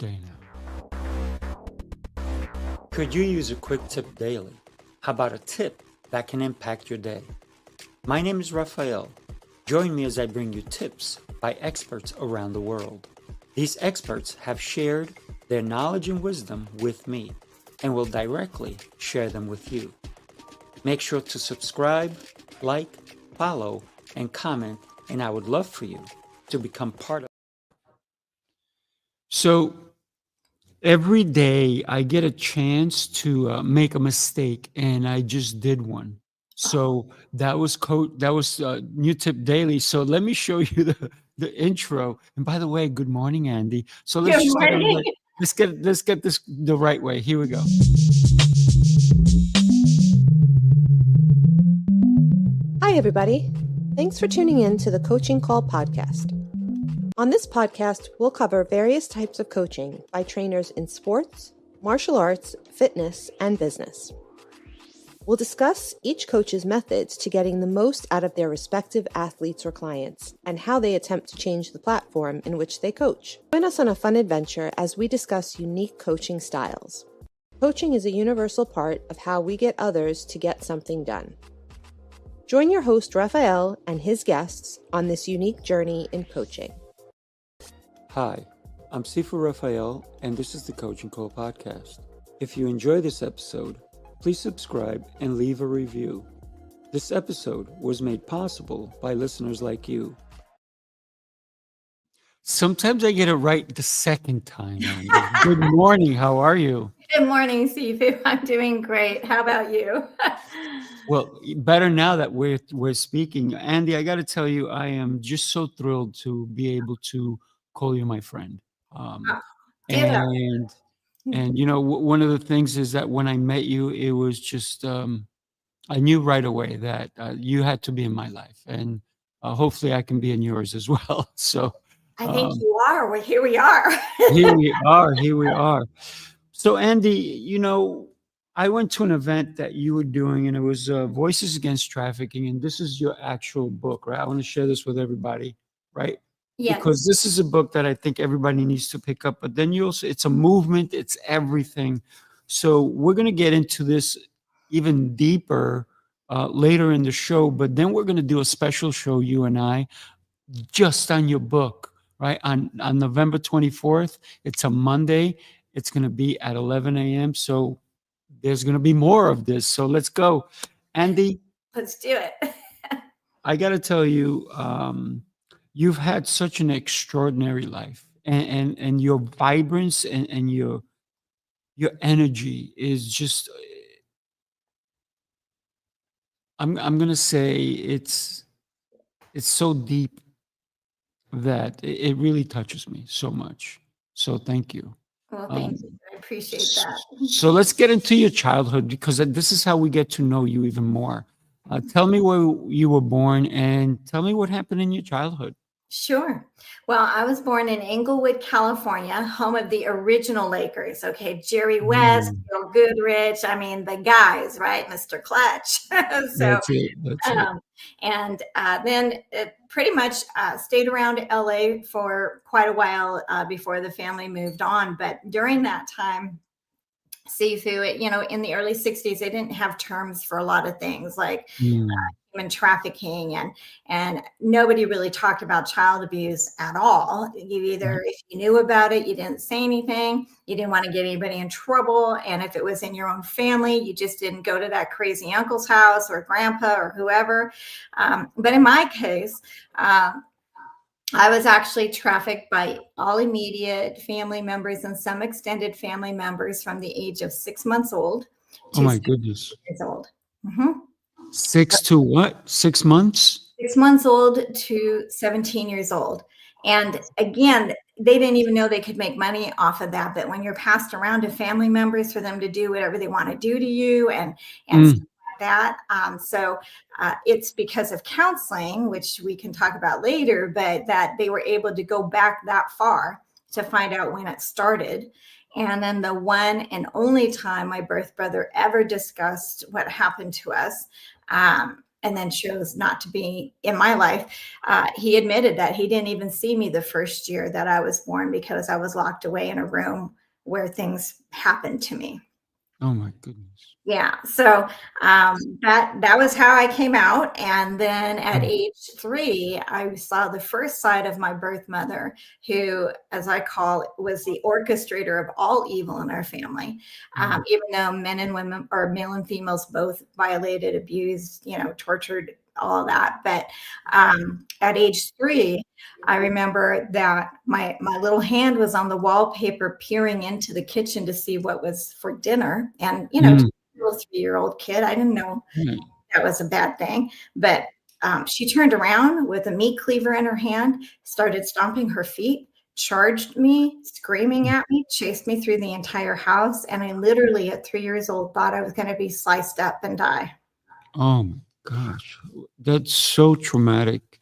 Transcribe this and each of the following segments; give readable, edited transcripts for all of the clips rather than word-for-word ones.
day now. Could you use a quick tip daily? How about a tip that can impact your day? My name is Rafael. Join me as I bring you tips by experts around the world. These experts have shared their knowledge and wisdom with me and will directly share them with you. Make sure to subscribe, like, follow, and comment, and I would love for you to become part of it. So every day I get a chance to make a mistake, and I just did one. So that was New Tip Daily. So let me show you the intro. And by the way, good morning, Andy. So let's Good just get morning. on let's get this the right way. Here we go. Hi, everybody. Thanks for tuning in to the Coaching Call podcast. On this podcast, we'll cover various types of coaching by trainers in sports, martial arts, fitness, and business. We'll discuss each coach's methods to getting the most out of their respective athletes or clients and how they attempt to change the platform in which they coach. Join us on a fun adventure as we discuss unique coaching styles. Coaching is a universal part of how we get others to get something done. Join your host, Rafael, and his guests on this unique journey in coaching. Hi, I'm Sifu Rafael, and this is the Coaching Call podcast. If you enjoy this episode, please subscribe and leave a review. This episode was made possible by listeners like you. Sometimes I get it right the second time, Andy. Good morning. How are you? Good morning, Sifu. I'm doing great. How about you? Well, better now that we're speaking. Andy, I got to tell you, I am just so thrilled to be able to call you my friend. Ditto. And you know, one of the things is that when I met you, it was just I knew right away that you had to be in my life, and hopefully I can be in yours as well. So I think you are. Well, here we are. here we are. Here we are. So Andy, you know, I went to an event that you were doing, and it was Voices Against Trafficking, and this is your actual book, right? I want to share this with everybody, right? Yes. Because this is a book that I think everybody needs to pick up. But then you also, it's a movement, it's everything. So we're going to get into this even deeper later in the show. But then we're going to do a special show, you and I, just on your book, right? On November 24th. It's a Monday. It's going to be at 11 a.m. So there's going to be more of this. So let's go. Andy. Let's do it. I got to tell you, you've had such an extraordinary life, and your vibrance and your energy is just, I'm going to say it's so deep that it really touches me so much. So thank you. Well, thank you. I appreciate that. So let's get into your childhood, because this is how we get to know you even more. Tell me where you were born, and tell me what happened in your childhood. Sure. Well, I was born in Inglewood, California, home of the original Lakers. Okay. Jerry West, Bill Goodrich. I mean, the guys, right? Mr. Clutch. That's it. And then it pretty much stayed around LA for quite a while before the family moved on. But during that time, Sifu, you know, in the early 60s, they didn't have terms for a lot of things like human trafficking, and nobody really talked about child abuse at all. You either, if you knew about it, you didn't say anything, you didn't want to get anybody in trouble. And if it was in your own family, you just didn't go to that crazy uncle's house or grandpa or whoever. But in my case, I was actually trafficked by all immediate family members and some extended family members from the age of 6 months old to Oh my goodness. years old. Mm-hmm. 6 to what? 6 months? 6 months old to 17 years old. And again, they didn't even know they could make money off of that. But when you're passed around to family members for them to do whatever they want to do to you and stuff like that. So it's because of counseling, which we can talk about later, but that they were able to go back that far to find out when it started. And then the one and only time my birth brother ever discussed what happened to us, and then chose not to be in my life. He admitted that he didn't even see me the first year that I was born because I was locked away in a room where things happened to me. Oh my goodness. Yeah. So that was how I came out. And then at age 3, I saw the first side of my birth mother, who, as I call it, was the orchestrator of all evil in our family. Even though men and women, or male and females, both violated, abused, tortured, all that. But at age 3, I remember that my little hand was on the wallpaper, peering into the kitchen to see what was for dinner. And, little 3-year-old kid, I didn't know that was a bad thing. But she turned around with a meat cleaver in her hand, started stomping her feet, charged me, screaming at me, chased me through the entire house. And I literally, at 3 years old, thought I was going to be sliced up and die. Oh my gosh, that's so traumatic.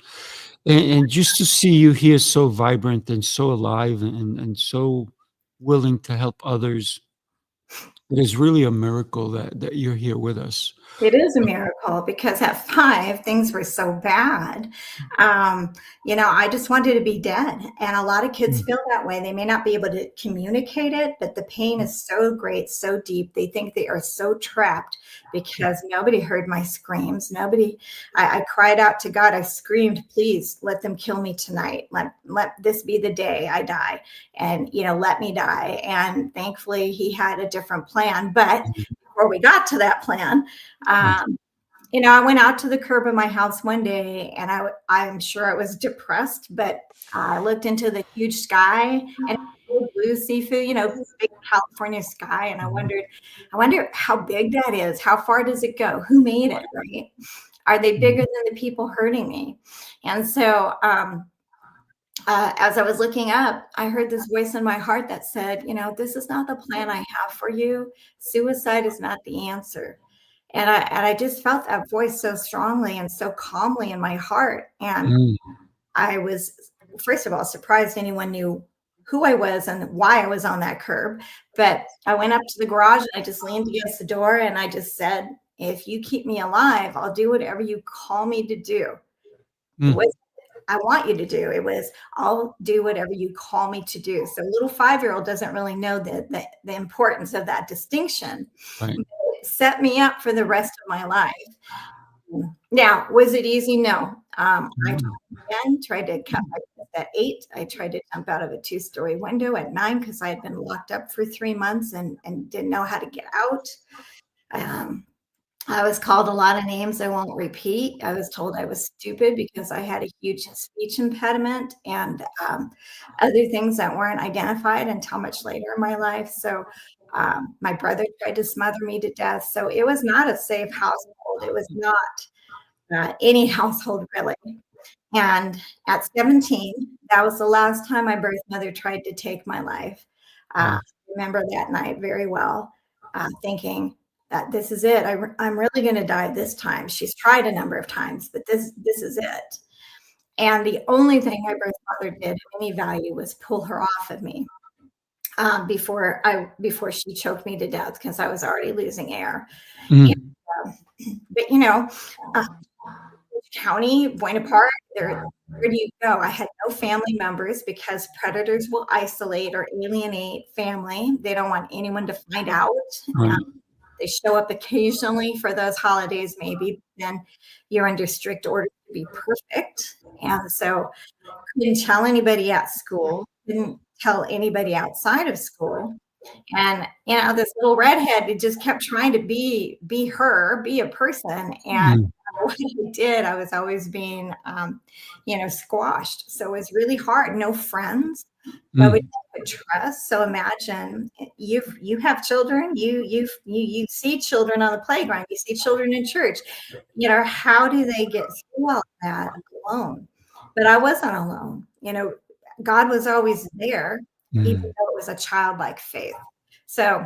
And just to see you here so vibrant and so alive and so willing to help others, it is really a miracle that you're here with us. It is a miracle, because at 5, things were so bad. I just wanted to be dead. And a lot of kids feel that way. They may not be able to communicate it, but the pain is so great, so deep. They think they are so trapped because nobody heard my screams. I cried out to God. I screamed, please let them kill me tonight. Let this be the day I die, and, let me die. And thankfully he had a different plan. But before we got to that plan, I went out to the curb of my house one day, and I'm sure I was depressed, but I looked into the huge sky, and blue Sifu, big California sky. And I wonder how big that is. How far does it go? Who made it, right? Are they bigger than the people hurting me? And so, as I was looking up, I heard this voice in my heart that said, this is not the plan I have for you. Suicide is not the answer. And I just felt that voice so strongly and so calmly in my heart. And I was, first of all, surprised anyone knew who I was and why I was on that curb. But I went up to the garage and I just leaned against the door and I just said, if you keep me alive, I'll do whatever you call me to do. It was, I want you to do. It was, I'll do whatever you call me to do. So a little 5-year-old doesn't really know the importance of that distinction. Right. It set me up for the rest of my life. Now, was it easy? No. I tried to cut my teeth at 8. I tried to jump out of a 2-story window at 9 because I had been locked up for 3 months and didn't know how to get out. I was called a lot of names I won't repeat. I was told I was stupid because I had a huge speech impediment and other things that weren't identified until much later in my life. So my brother tried to smother me to death. So it was not a safe household. It was not any household, really. And at 17, that was the last time my birth mother tried to take my life. I remember that night very well, thinking that this is it. I'm really going to die this time. She's tried a number of times, but this is it. And the only thing my birth mother did of any value was pull her off of me before she choked me to death because I was already losing air. And, but County, Buena Park, where do you go? I had no family members because predators will isolate or alienate family. They don't want anyone to find out. They show up occasionally for those holidays, maybe. Then you're under strict order to be perfect. And so couldn't tell anybody at school, didn't tell anybody outside of school. And, this little redhead, it just kept trying to be her, be a person. And what I did, I was always being, squashed. So it was really hard. No friends, nobody I could trust. So imagine you have children, you see children on the playground, you see children in church. How do they get through all that alone? But I wasn't alone. God was always there, even though it was a childlike faith. So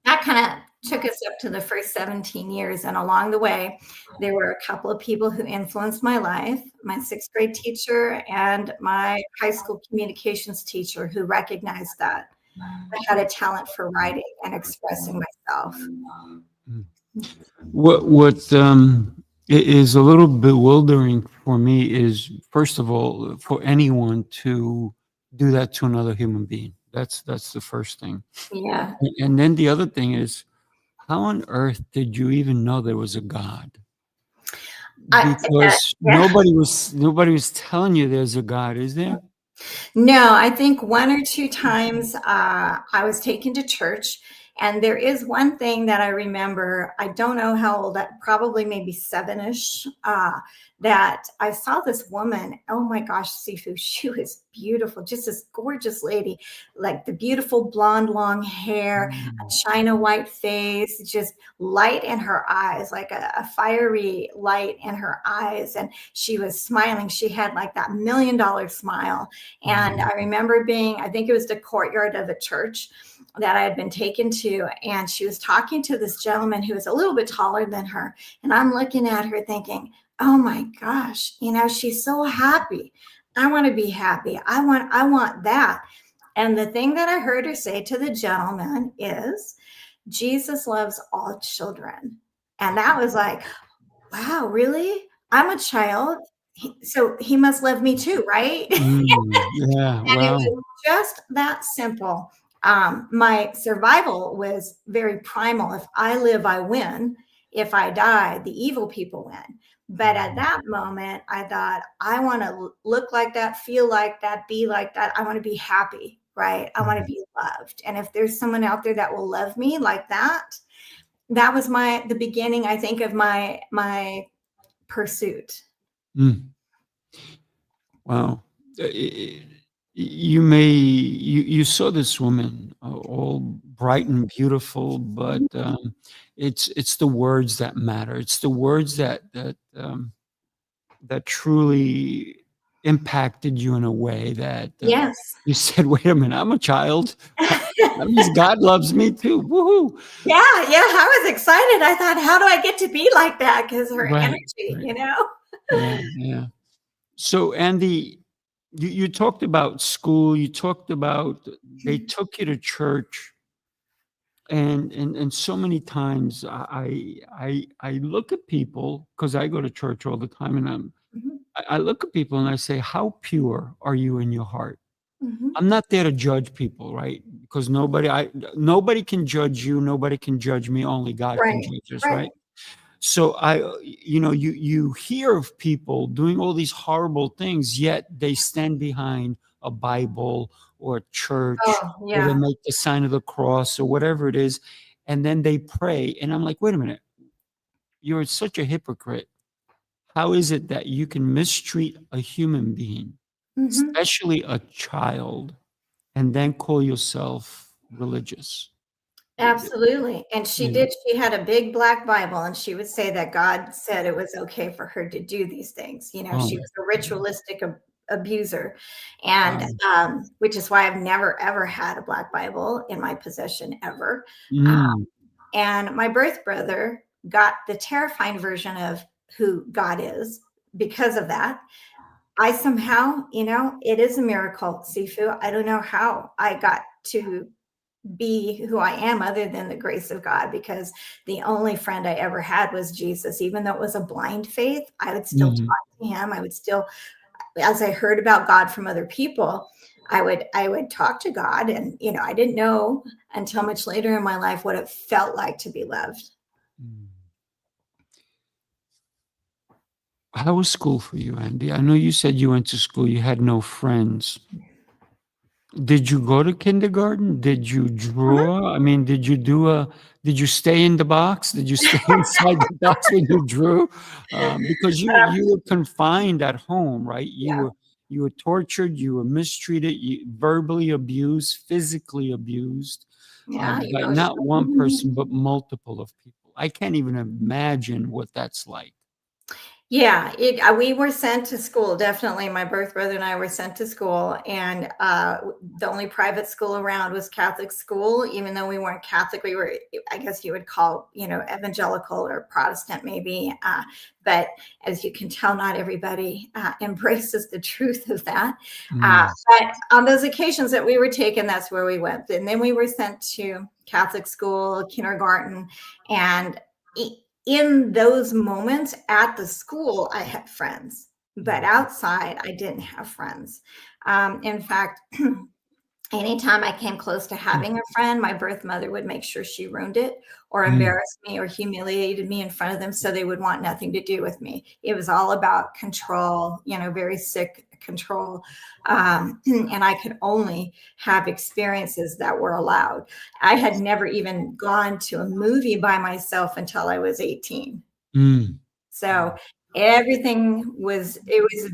that kind of took us up to the first 17 years. And along the way, there were a couple of people who influenced my life, my 6th grade teacher and my high school communications teacher, who recognized that I had a talent for writing and expressing myself. What It is a little bewildering for me is, first of all, for anyone to do that to another human being. That's the first thing. Yeah. And then the other thing is, how on earth did you even know there was a God? I, Because yeah. nobody was telling you there's a God, is there? No, I think one or two times I was taken to church, and there is one thing that I remember. I don't know how old, probably maybe seven-ish, that I saw this woman. Oh my gosh, Sifu, she was beautiful, just this gorgeous lady, like the beautiful blonde, long hair, a Mm. china white face, just light in her eyes, like a fiery light in her eyes. And she was smiling. She had like that $1,000,000 smile. And Mm. I remember being, I think it was the courtyard of a church that I had been taken to. And she was talking to this gentleman who was a little bit taller than her. And I'm looking at her thinking, oh my gosh, she's so happy. I want to be happy. I want that. And the thing that I heard her say to the gentleman is, Jesus loves all children. And that was like, wow, really? I'm a child. So he must love me too, right? Mm. Yeah, And it wow. was just that simple. My survival was very primal. If I live, I win. If I die, the evil people win. But at Mm. that moment, I thought, I want to look like that, feel like that, be like that. I want to be happy, right? I want to Mm. be loved. And if there's someone out there that will love me like that, that was the beginning, I think, of my pursuit. Mm. Wow. You saw this woman, all bright and beautiful, but it's the words that matter. It's the words that truly impacted you in a way that Yes. you said, "Wait a minute, I'm a child. That means God loves me too." Woohoo! Yeah, yeah, I was excited. I thought, "How do I get to be like that?" Because her Right, energy, right. Yeah, yeah. So, Andy, you talked about school. You talked about they took you to church, and so many times I look at people because I go to church all the time, and Mhm, I look at people and I say, "How pure are you in your heart?" mhm. I'm not there to judge people, right? Because nobody can judge you. Nobody can judge me. Only God can Right, judge us, right. right? So you hear of people doing all these horrible things, yet they stand behind a Bible or a church, Oh, or they yeah. make the sign of the cross or whatever it is, and then they pray. And I'm like, wait a minute, you're such a hypocrite. How is it that you can mistreat a human being, Mhm. especially a child, and then call yourself religious? Absolutely, and Yeah. she had a big black Bible, and she would say that God said it was okay for her to do these things. Oh She my was a God. ritualistic abuser, and, Wow. which is why I've never, ever had a black Bible in my possession ever. Mm. And my birth brother got the terrifying version of who God is because of that. I somehow, it is a miracle, Sifu. I don't know how I got to be who I am other than the grace of God, because the only friend I ever had was Jesus. Even though it was a blind faith, I would still Mhm. talk to him. I would still, as I heard about God from other people, I would talk to God, and I didn't know until much later in my life what it felt like to be loved. Mm. How was school for you, Andy? I know you said you went to school, you had no friends. Did you go to kindergarten? Did you Mhm. draw? I mean, did you stay in the box? Did you stay inside the box when you drew? Because you were confined at home, right? Yeah, You were tortured, you were mistreated, verbally abused, physically abused, yeah, by not emotional. one person, but multiple of people. I can't even imagine what that's like. Yeah, we were sent to school. Definitely, my birth brother and I were sent to school, and the only private school around was Catholic school. Even though we weren't Catholic, we were, I guess you would call, evangelical or Protestant, maybe. But as you can tell, not everybody embraces the truth of that. Mm. But on those occasions that we were taken, that's where we went. And then we were sent to Catholic school, kindergarten, and in those moments at the school, I had friends, but outside, I didn't have friends. In fact, anytime I came close to having a friend, my birth mother would make sure she ruined it or embarrassed me or humiliated me in front of them so they would want nothing to do with me. It was all about control, very sick control. And I could only have experiences that were allowed. I had never even gone to a movie by myself until I was 18. Mm. So everything it was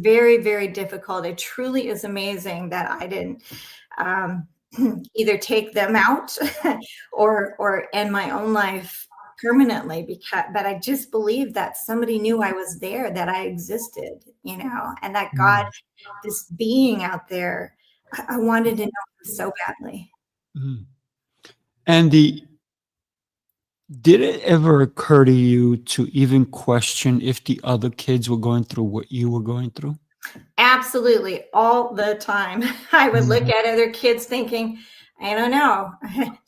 very, very difficult. It truly is amazing that I didn't either take them out or end my own life permanently, but I just believed that somebody knew I was there, that I existed, and that God, this being out there, I wanted to know him so badly. Mm. Andy, did it ever occur to you to even question if the other kids were going through what you were going through? Absolutely, all the time. I would look at other kids thinking, I don't know,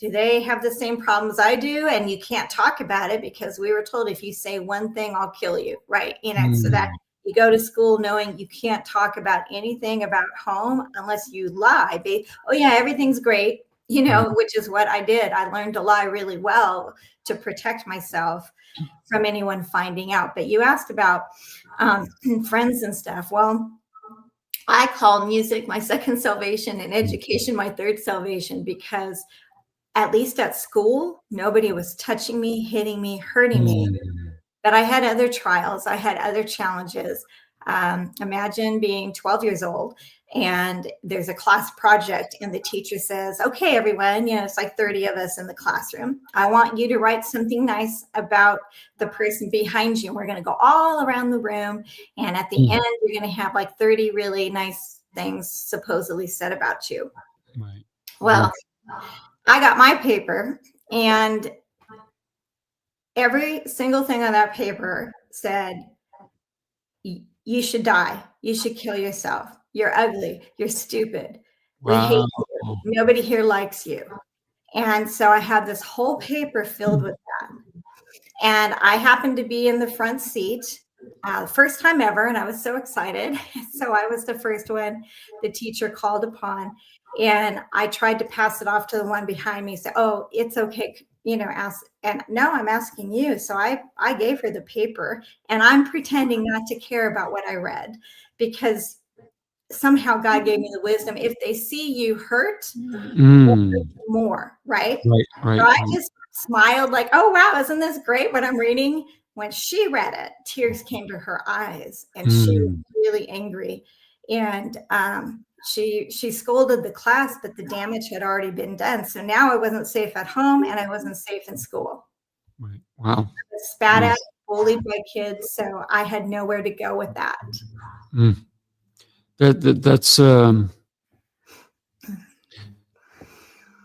do they have the same problems I do? And you can't talk about it because we were told if you say one thing, I'll kill you, right? So that you go to school knowing you can't talk about anything about home unless you lie. Oh yeah, everything's great, which is what I did. I learned to lie really well to protect myself from anyone finding out. But you asked about friends and stuff. Well, I call music my second salvation and education my third salvation, because at least at school, nobody was touching me, hitting me, hurting me. But I had other trials. I had other challenges. Imagine being 12 years old and there's a class project and the teacher says, okay, everyone, it's like 30 of us in the classroom. I want you to write something nice about the person behind you. We're going to go all around the room. And at the end, you're going to have like 30 really nice things supposedly said about you. Right. Well, I got my paper and every single thing on that paper said, you should die. You should kill yourself. You're ugly. You're stupid. We hate you. Nobody here likes you. And so I had this whole paper filled with that. And I happened to be in the front seat, first time ever, and I was so excited. So I was the first one the teacher called upon. And I tried to pass it off to the one behind me. So, oh, it's okay. Ask. And no, I'm asking you. So I gave her the paper and I'm pretending not to care about what I read, because somehow God gave me the wisdom. If they see you hurt, more, right? Right. So I just smiled like, oh, wow, isn't this great what I'm reading? When she read it, tears came to her eyes and she was really angry. And she scolded the class, but the damage had already been done. So now I wasn't safe at home and I wasn't safe in school. Right. Wow. I was spat at, bullied by kids. So I had nowhere to go with that. That's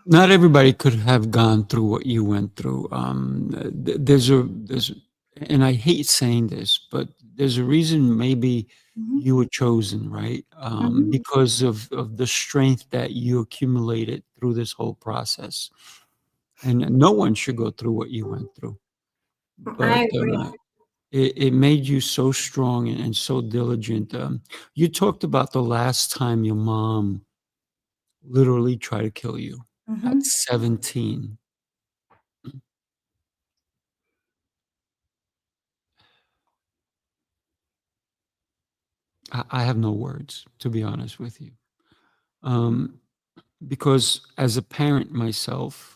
not everybody could have gone through what you went through. There's and I hate saying this, but there's a reason maybe you were chosen, right? Because of the strength that you accumulated through this whole process. And no one should go through what you went through. But I agree. it made you so strong and so diligent. You talked about the last time your mom literally tried to kill you at 17. I have no words, to be honest with you. Because as a parent myself,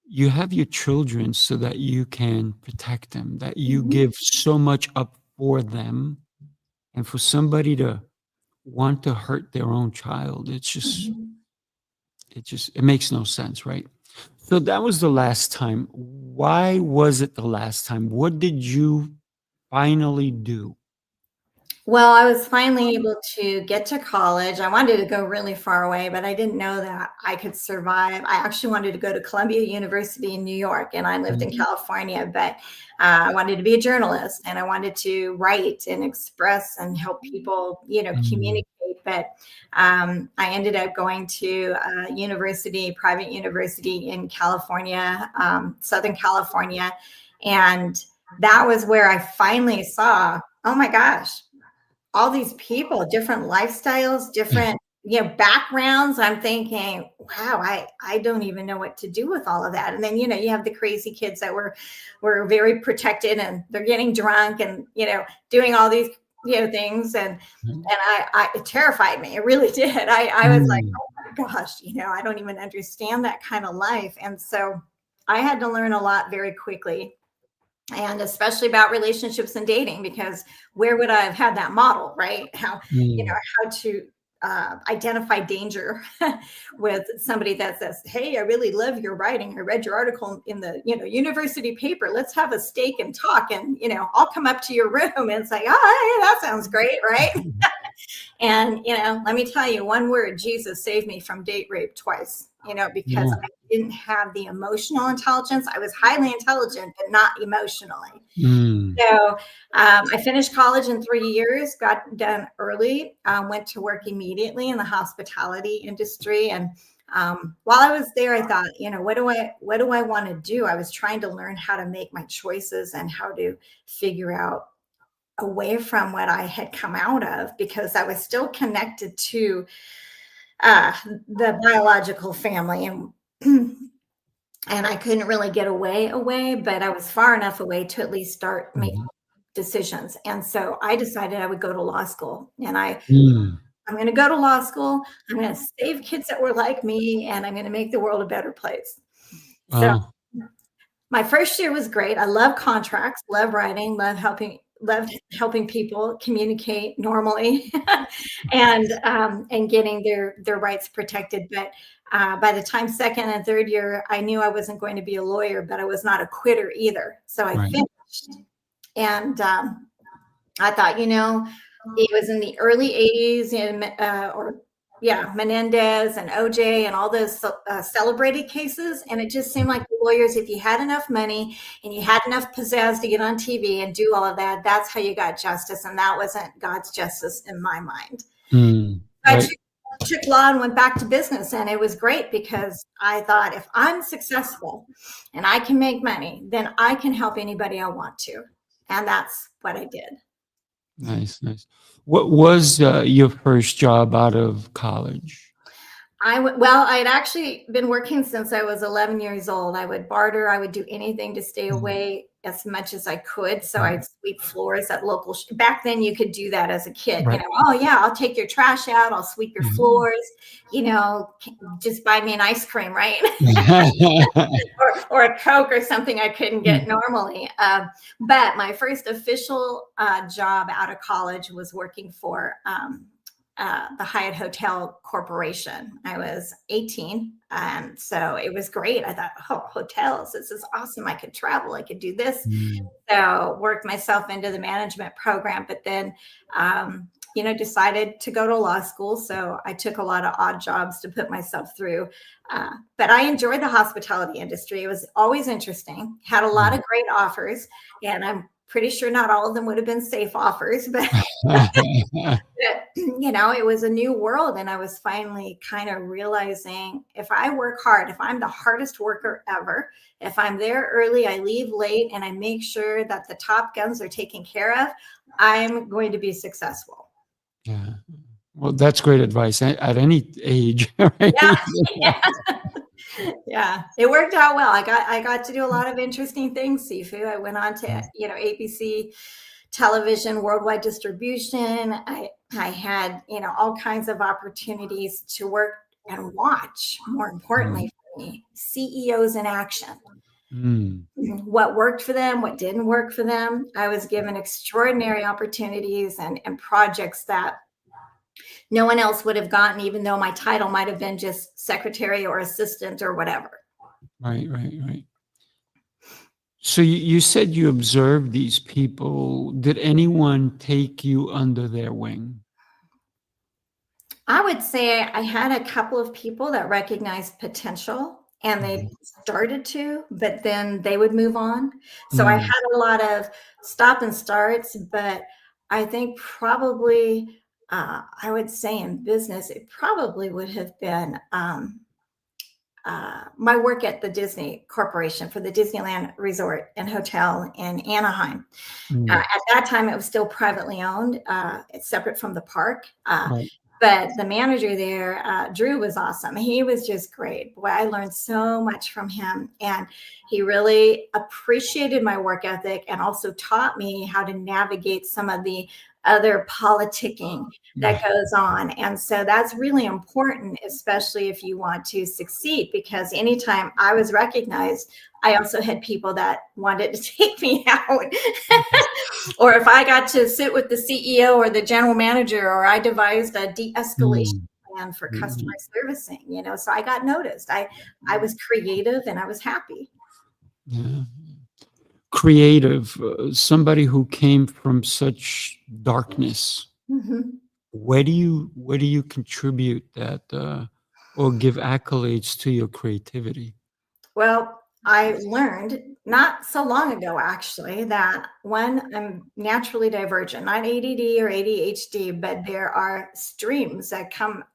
you have your children so that you can protect them, that you give so much up for them. And for somebody to want to hurt their own child, it makes no sense, right? So that was the last time. Why was it the last time? What did you finally do? Well, I was finally able to get to college. I wanted to go really far away, but I didn't know that I could survive. I actually wanted to go to Columbia University in New York, and I lived in California, but I wanted to be a journalist and I wanted to write and express and help people, communicate. But I ended up going to a private university in California, Southern California. And that was where I finally saw, oh my gosh, all these people, different lifestyles, different, backgrounds. I'm thinking, wow, I don't even know what to do with all of that. And then, you have the crazy kids that were very protected, and they're getting drunk and, doing all these, things. And it terrified me. It really did. I was like, oh my gosh, I don't even understand that kind of life. And so I had to learn a lot very quickly, and especially about relationships and dating, because where would I have had that model, right? How to identify danger with somebody that says, hey, I really love your writing, I read your article in the university paper, let's have a steak and talk, and I'll come up to your room and say, oh, hey, that sounds great, right? And, let me tell you one word, Jesus saved me from date rape twice, because I didn't have the emotional intelligence. I was highly intelligent, but not emotionally. So I finished college in 3 years, got done early, went to work immediately in the hospitality industry. And while I was there, I thought, what do I want to do? I was trying to learn how to make my choices and how to figure out away from what I had come out of, because I was still connected to the biological family, and I couldn't really get away, but I was far enough away to at least start making decisions. And so I decided I would go to law school, and I'm going to go to law school. I'm going to save kids that were like me, and I'm going to make the world a better place. So my first year was great. I love contracts, love writing, loved helping people communicate normally and getting their rights protected. But by the time second and third year, I knew I wasn't going to be a lawyer, but I was not a quitter either. So I finished, and I thought, it was in the early 80s, Menendez and OJ and all those celebrated cases. And it just seemed like the lawyers, if you had enough money and you had enough pizzazz to get on TV and do all of that, that's how you got justice. And that wasn't God's justice in my mind. I took law and went back to business, and it was great, because I thought, if I'm successful and I can make money, then I can help anybody I want to. And that's what I did. Nice. What was your first job out of college? I had actually been working since I was 11 years old. I would barter. I would do anything to stay away as much as I could. So I'd sweep floors at local. Back then, you could do that as a kid. Right. Oh yeah, I'll take your trash out. I'll sweep your floors. Just buy me an ice cream, right? or a Coke or something I couldn't get normally. But my first official job out of college was working for the Hyatt Hotel Corporation. I was 18. So it was great. I thought, hotels, this is awesome. I could travel. I could do this. So worked myself into the management program, but then, decided to go to law school. So I took a lot of odd jobs to put myself through. But I enjoyed the hospitality industry. It was always interesting, had a lot of great offers, and I'm pretty sure not all of them would have been safe offers, but it was a new world. And I was finally kind of realizing, if I work hard, if I'm the hardest worker ever, if I'm there early, I leave late, and I make sure that the top guns are taken care of, I'm going to be successful. Yeah. Well, that's great advice at any age. Right? Yeah, it worked out well. I got to do a lot of interesting things, Sifu. I went on to, ABC television, worldwide distribution. I had, all kinds of opportunities to work and watch, more importantly for me, CEOs in action. What worked for them, what didn't work for them. I was given extraordinary opportunities and projects that no one else would have gotten, even though my title might have been just secretary or assistant or whatever. Right. So you said you observed these people. Did anyone take you under their wing? I would say I had a couple of people that recognized potential, and they started to, but then they would move on. So I had a lot of stop and starts, but I think probably, I would say in business, it probably would have been my work at the Disney Corporation for the Disneyland Resort and Hotel in Anaheim. At that time, it was still privately owned. It's separate from the park. Right. But the manager there, Drew, was awesome. He was just great. Boy, I learned so much from him. And he really appreciated my work ethic and also taught me how to navigate some of the other politicking that goes on. And so that's really important, especially if you want to succeed, because anytime I was recognized, I also had people that wanted to take me out. Or if I got to sit with the CEO or the general manager, or I devised a de-escalation plan for customer servicing, so I got noticed. I was creative and I was happy. Yeah. Creative, somebody who came from such darkness. Where do you contribute that or give accolades to your creativity? Well, I learned not so long ago, actually, that one, I'm naturally divergent, not ADD or ADHD, but there are streams that come.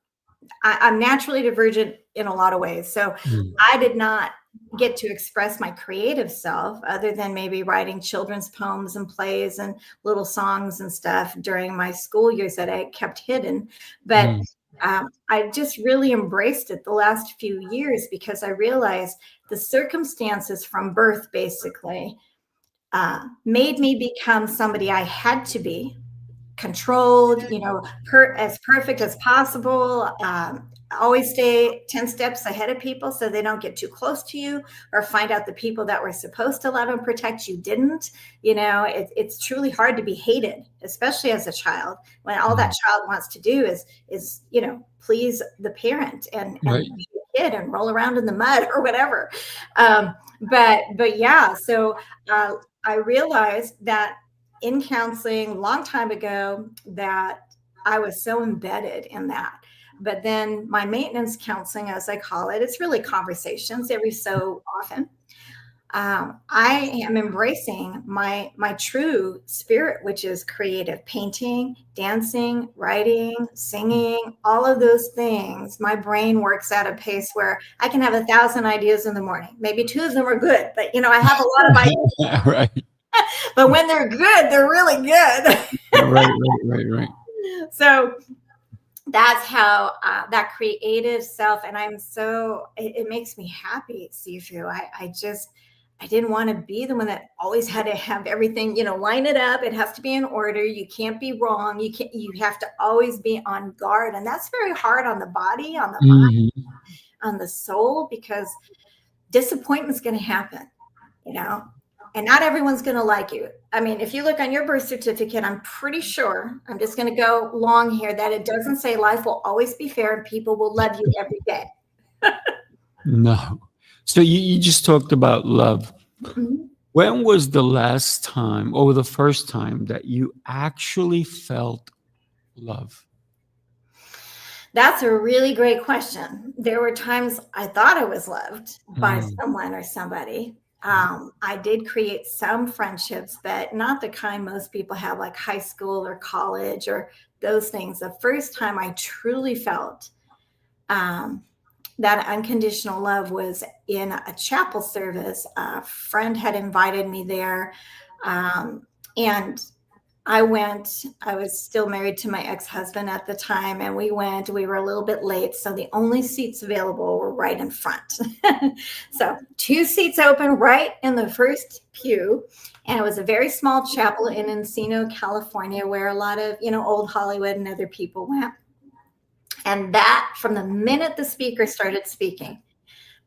I'm naturally divergent in a lot of ways. So I did not get to express my creative self other than maybe writing children's poems and plays and little songs and stuff during my school years that I kept hidden. But I just really embraced it the last few years because I realized the circumstances from birth basically made me become somebody I had to be, controlled, as perfect as possible. Always stay 10 steps ahead of people so they don't get too close to you, or find out the people that were supposed to love and protect you didn't. It's truly hard to be hated, especially as a child, when all that child wants to do is please the parent and be a kid and roll around in the mud or whatever. But yeah, so I realized that in counseling a long time ago that I was so embedded in that. But then my maintenance counseling, as I call it, it's really conversations every so often. I am embracing my true spirit, which is creative painting, dancing, writing, singing, all of those things. My brain works at a pace where I can have 1,000 ideas in the morning. Maybe 2 of them are good, but I have a lot of ideas. Right. But when they're good, they're really good. Right. So that's how that creative self, and it makes me happy, Sifu. I didn't want to be the one that always had to have everything, line it up. It has to be in order. You can't be wrong. You have to always be on guard. And that's very hard on the body, on the mind, on the soul, because disappointment's going to happen, and not everyone's going to like you. I mean, if you look on your birth certificate, I'm pretty sure, I'm just going to go long here, that it doesn't say life will always be fair and people will love you every day. No. So you just talked about love. When was the last time or the first time that you actually felt love? That's a really great question. There were times I thought I was loved by someone or somebody. I did create some friendships, but not the kind most people have, like high school or college or those things. The first time I truly felt that unconditional love was in a chapel service. A friend had invited me there, and I went. I was still married to my ex-husband at the time, and we went. We were a little bit late, so the only seats available were right in front. So 2 seats open right in the first pew, and it was a very small chapel in Encino, California, where a lot of old Hollywood and other people went. And that, from the minute the speaker started speaking,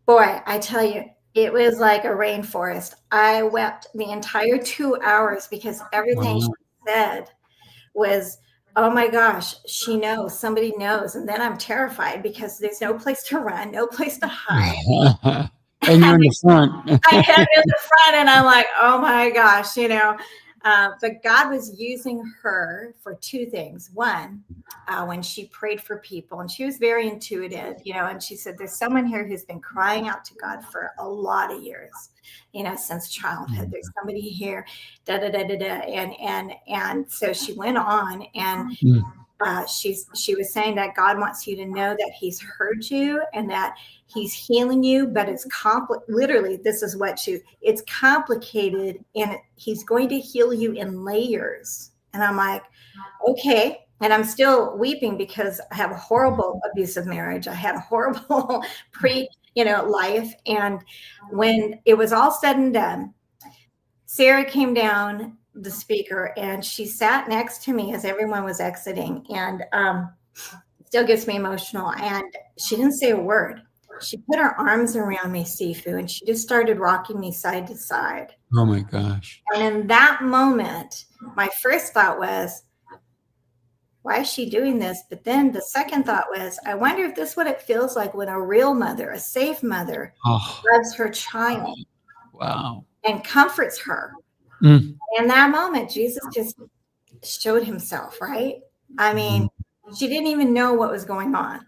boy, I tell you, it was like a rainforest. I wept the entire 2 hours because everything she said was, oh my gosh, she knows, somebody knows. And then I'm terrified because there's no place to run, no place to hide. And you're in the front. I am in the front and I'm like, oh my gosh, but God was using her for 2 things. One, when she prayed for people, and she was very intuitive, and she said, there's someone here who's been crying out to God for a lot of years, since childhood. There's somebody here, da, da, da, da, da. And so she went on, and she was saying that God wants you to know that he's heard you and that he's healing you, but it's literally, this is what it's complicated, and he's going to heal you in layers. And I'm like, okay. And I'm still weeping because I have a horrible abusive marriage. I had a horrible life. And when it was all said and done, Sarah came down, the speaker, and she sat next to me as everyone was exiting, and still gets me emotional. And she didn't say a word. She put her arms around me, Sifu, and she just started rocking me side to side. Oh my gosh. And in that moment, my first thought was, why is she doing this? But then the second thought was, I wonder if this is what it feels like when a real mother, a safe mother, loves her child. Wow. And comforts her. In that moment, Jesus just showed himself, right? I mean, she didn't even know what was going on.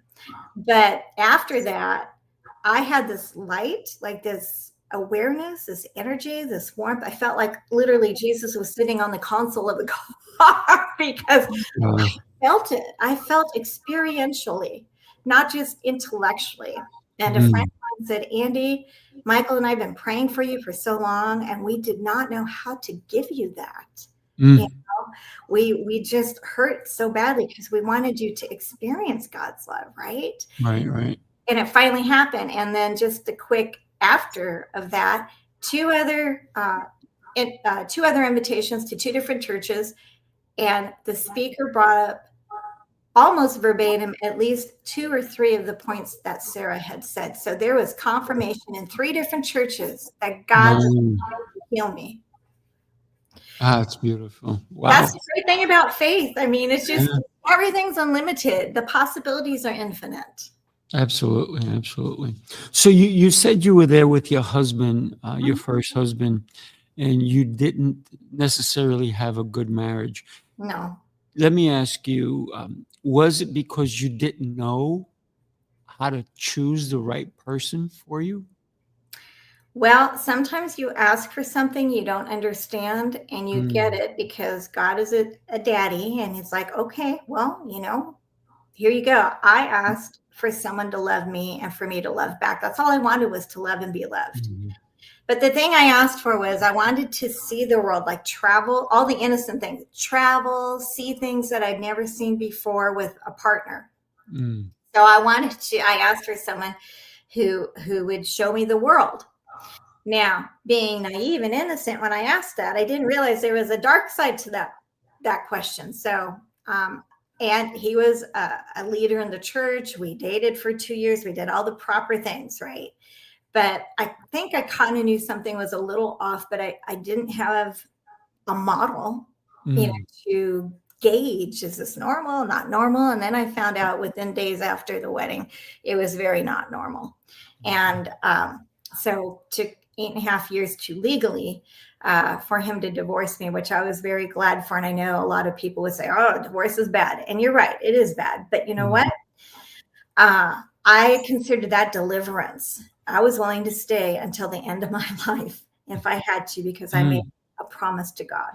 But after that, I had this light, like this awareness, this energy, this warmth. I felt like literally Jesus was sitting on the console of the car because I felt it. I felt experientially, not just intellectually. And a friend of mine said, Andi, Michael and I have been praying for you for so long, and we did not know how to give you that. You know, we just hurt so badly because we wanted you to experience God's love, right? Right. And it finally happened. And then just a quick after of that, two other invitations to two different churches, and the speaker brought up almost verbatim at least two or three of the points that Sarah had said. So there was confirmation in three different churches that God was going to heal me. That's beautiful. Wow. That's the great thing about faith. I mean, it's just everything's unlimited. The possibilities are infinite. Absolutely. So you said you were there with your husband, your first husband, and you didn't necessarily have a good marriage. No. Let me ask you, was it because you didn't know how to choose the right person for you? Well, sometimes you ask for something you don't understand, and you get it because God is a daddy, and he's like, okay, well, here you go. I asked for someone to love me and for me to love back. That's all I wanted, was to love and be loved. But the thing I asked for was I wanted to see the world, like travel, all the innocent things, travel, see things that I'd never seen before with a partner. So I asked for someone who would show me the world. Now, being naive and innocent, when I asked that, I didn't realize there was a dark side to that question. So, and he was a leader in the church. We dated for 2 years. We did all the proper things, right? But I think I kind of knew something was a little off, but I didn't have a model, to gauge, is this normal, not normal? And then I found out within days after the wedding, it was very not normal. And so it took 8.5 years to legally for him to divorce me, which I was very glad for. And I know a lot of people would say, oh, divorce is bad. And you're right, it is bad. But you know what? I considered that deliverance. I was willing to stay until the end of my life if I had to, because I made a promise to God.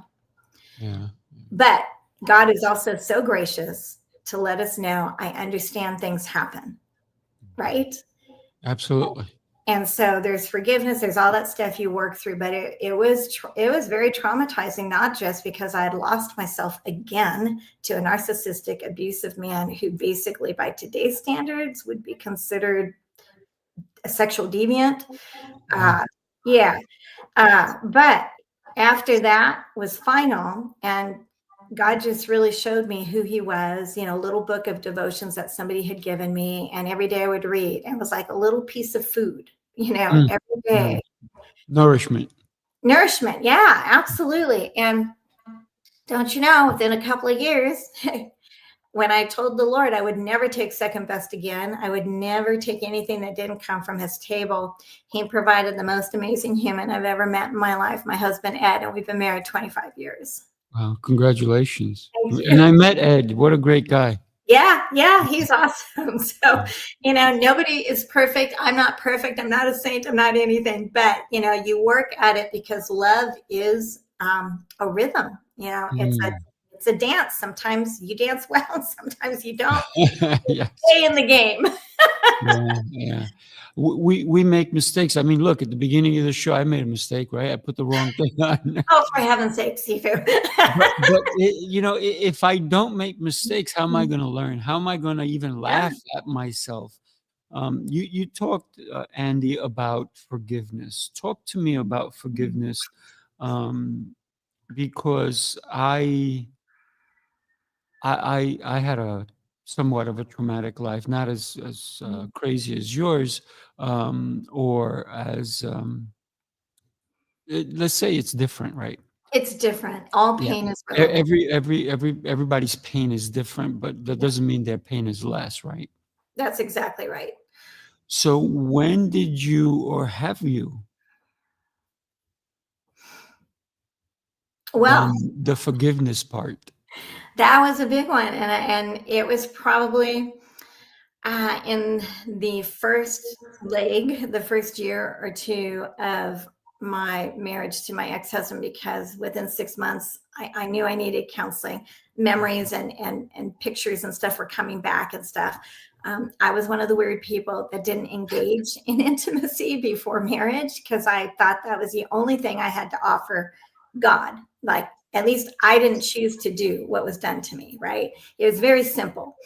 Yeah. But God is also so gracious to let us know, I understand things happen, right? Absolutely. And so there's forgiveness, there's all that stuff you work through, but it was very traumatizing, not just because I had lost myself again to a narcissistic, abusive man who basically by today's standards would be considered a sexual deviant. But after that was final, and God just really showed me who he was, little book of devotions that somebody had given me. And every day I would read, and it was like a little piece of food, every day. Nourishment. Yeah, absolutely. And don't you know, within a couple of years, when I told the Lord I would never take second best again, I would never take anything that didn't come from his table, he provided the most amazing human I've ever met in my life, my husband, Ed, and we've been married 25 years. Wow, congratulations. And I met Ed. What a great guy. Yeah, he's awesome. So, nobody is perfect. I'm not perfect. I'm not a saint. I'm not anything. But, you work at it because love is a rhythm. It's it's a dance. Sometimes you dance well, sometimes you don't. Yes. Stay in the game. Yeah. We make mistakes. I mean, look, at the beginning of the show, I made a mistake, right? I put the wrong thing on. Oh, for heaven's sake, Sifu. But if I don't make mistakes, how am I going to learn? How am I going to even laugh at myself? You talked, Andi, about forgiveness. Talk to me about forgiveness, because I had a somewhat of a traumatic life, not as crazy as yours, or as let's say it's different, right? It's different. All Yeah. pain is relative. Everybody's pain is different, but that doesn't mean their pain is less, right? That's exactly right. So when did you, or have you, Well, done the forgiveness part? that was a big one, and it was probably in the first leg, the first year or two of my marriage to my ex-husband, because within 6 months, I knew I needed counseling. Memories and pictures and stuff were coming back and stuff. I was one of the weird people that didn't engage in intimacy before marriage because I thought that was the only thing I had to offer God. Like, at least I didn't choose to do what was done to me, right? It was very simple.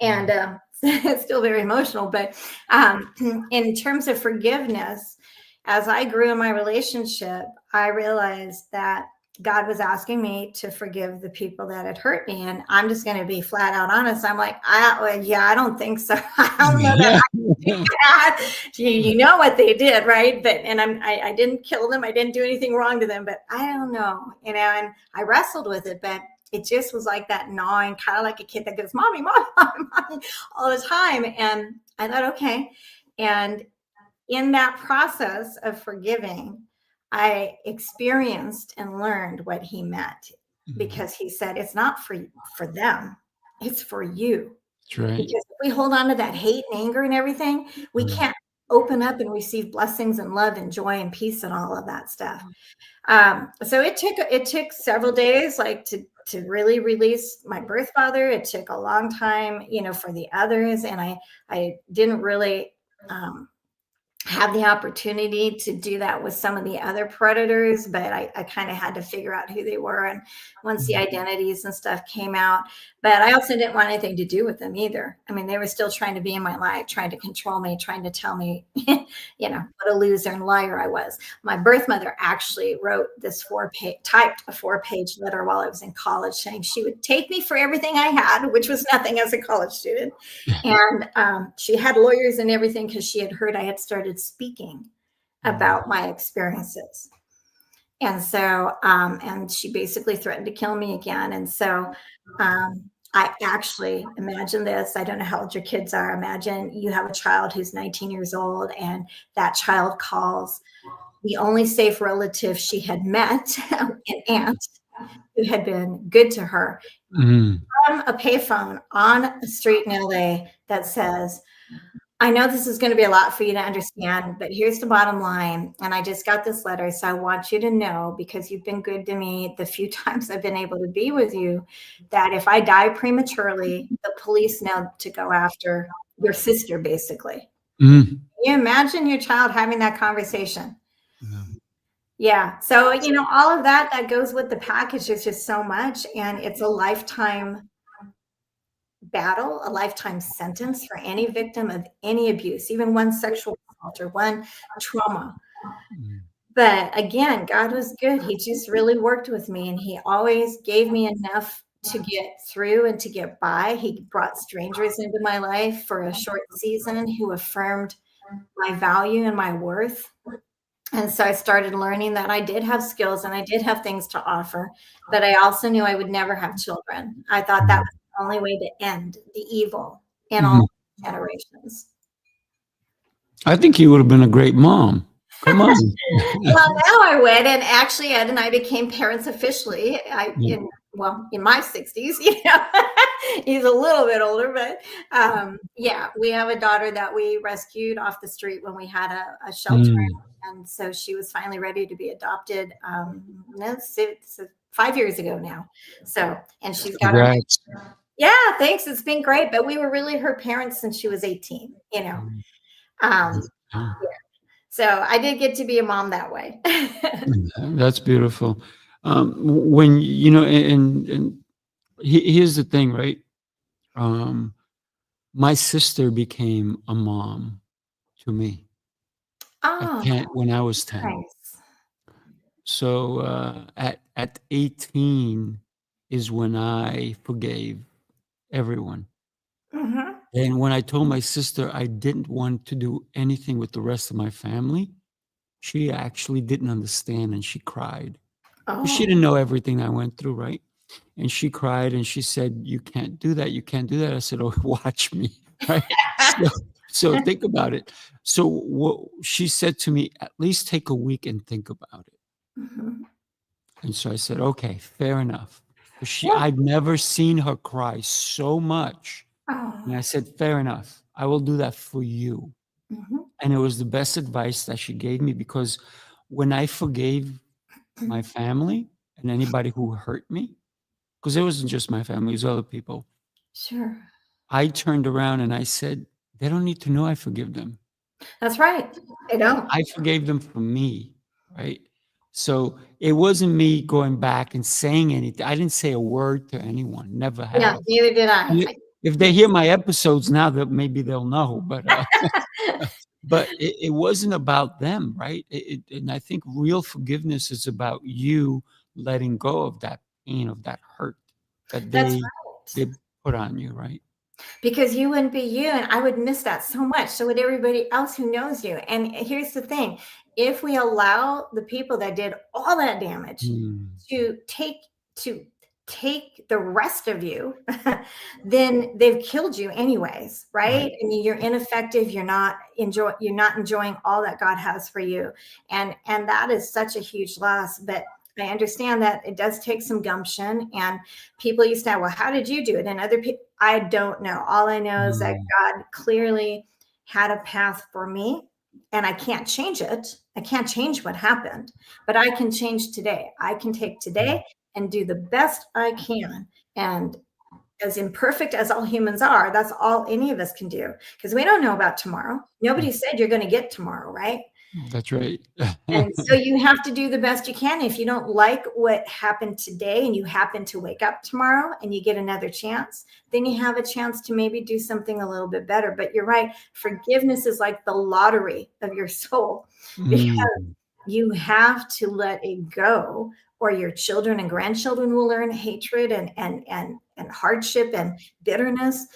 And it's still very emotional, but in terms of forgiveness, as I grew in my relationship, I realized that God was asking me to forgive the people that had hurt me. And I'm just going to be flat out honest. I'm like, I don't think so. I don't know that I can do that. You know what they did, right? But I didn't kill them. I didn't do anything wrong to them, but I don't know, and I wrestled with it, but it just was like that gnawing, kind of like a kid that goes, mommy, mommy, mommy, mommy, all the time. And I thought, okay. And in that process of forgiving, I experienced and learned what he meant, because he said, it's not for them, it's for you. That's right. Because if we hold on to that hate and anger and everything, we can't open up and receive blessings and love and joy and peace and all of that stuff. So it took several days, like to really release my birth father. It took a long time, for the others, and I didn't really have the opportunity to do that with some of the other predators, but I kind of had to figure out who they were. And once the identities and stuff came out, but I also didn't want anything to do with them either. I mean, they were still trying to be in my life, trying to control me, trying to tell me, what a loser and liar I was. My birth mother actually wrote this typed a 4-page letter while I was in college, saying she would take me for everything I had, which was nothing as a college student. And she had lawyers and everything because she had heard I had started speaking about my experiences. And so, and she basically threatened to kill me again. And so I actually, imagine this, I don't know how old your kids are. Imagine you have a child who's 19 years old, and that child calls the only safe relative she had met, an aunt who had been good to her, from a payphone on a street in LA that says, I know this is going to be a lot for you to understand, but here's the bottom line. And I just got this letter, so I want you to know, because you've been good to me the few times I've been able to be with you, that if I die prematurely, the police know to go after your sister, basically. Can you imagine your child having that conversation? Yeah. So, all of that goes with the package is just so much. And it's a lifetime battle, a lifetime sentence for any victim of any abuse, even one sexual assault or one trauma. But again, God was good. He just really worked with me, and he always gave me enough to get through and to get by. He brought strangers into my life for a short season who affirmed my value and my worth. And so I started learning that I did have skills and I did have things to offer, but I also knew I would never have children. I thought that was the only way to end the evil in all generations. I think you would have been a great mom. Come on. Well, now I would. And actually, Ed and I became parents officially in my 60s. He's a little bit older, but we have a daughter that we rescued off the street when we had a shelter. And so she was finally ready to be adopted. It's 5 years ago now. So, and she's got her. Congrats. Yeah, thanks. It's been great. But we were really her parents since she was 18, you know. Um, Yeah. so I did get to be a mom that way. That's beautiful. When you know, and here's the thing, right? Um, my sister became a mom to me at Oh, 10 when I was 10. nice. So at 18 is when I forgave everyone. Hmm. And when I told my sister I didn't want to do anything with the rest of my family, she actually didn't understand and she cried. 'Cause she Oh, didn't know everything I went through, right? And she cried and she said, "You can't do that. You can't do that." I said, "Oh, watch me." Right? So so think about it. So what she said to me, "At least take a week and think about it." mhm. And so I said, "Okay, fair enough." 'Cause Yeah. I'd never seen her cry so much. And I Oh, said, "Fair enough. I will do that for you." mhm. And it was the best advice that she gave me because when I forgave my family and anybody who hurt me, because it wasn't just my family, it was other people, Sure. I turned around and I said, "They don't need to know I forgive them. That's right. I don't. I forgave them for me," right? So, it wasn't me going back and saying anything. I didn't say a word to anyone, never Yeah, have. neither did I. And if they hear my episodes now, that maybe they'll know, but it wasn't about them, right? And I think real forgiveness is about you letting go of that pain, of that hurt that That's they right. put on you, right? Because you wouldn't be you, and I would miss that so much. So would everybody else who knows you. And here's the thing: if we allow the people that did all that damage Mm, to to take the rest of you, then they've killed you anyways, right. right? I mean, you're ineffective. You're not enjoying all that God has for you, and that is such a huge loss. But I understand that it does take some gumption, and people used to, well, how did you do it? And other people, I don't know. All I know is that Mm, God clearly had a path for me, and I can't change it. I can't change what happened, but I can change today. I can take mm, today and do the best I can. And as imperfect as all humans are, that's all any of us can do, because we don't know about tomorrow. mm. Nobody said you're going to get tomorrow, right? That's right. And so you have to do the best you can. If you don't like what happened today and you happen to wake up tomorrow and you get another chance, then you have a chance to maybe do something a little bit better. But you're right. Forgiveness is like the lottery of your soul, because Mm, you have to let it go, or your children and grandchildren will learn hatred and hardship and bitterness.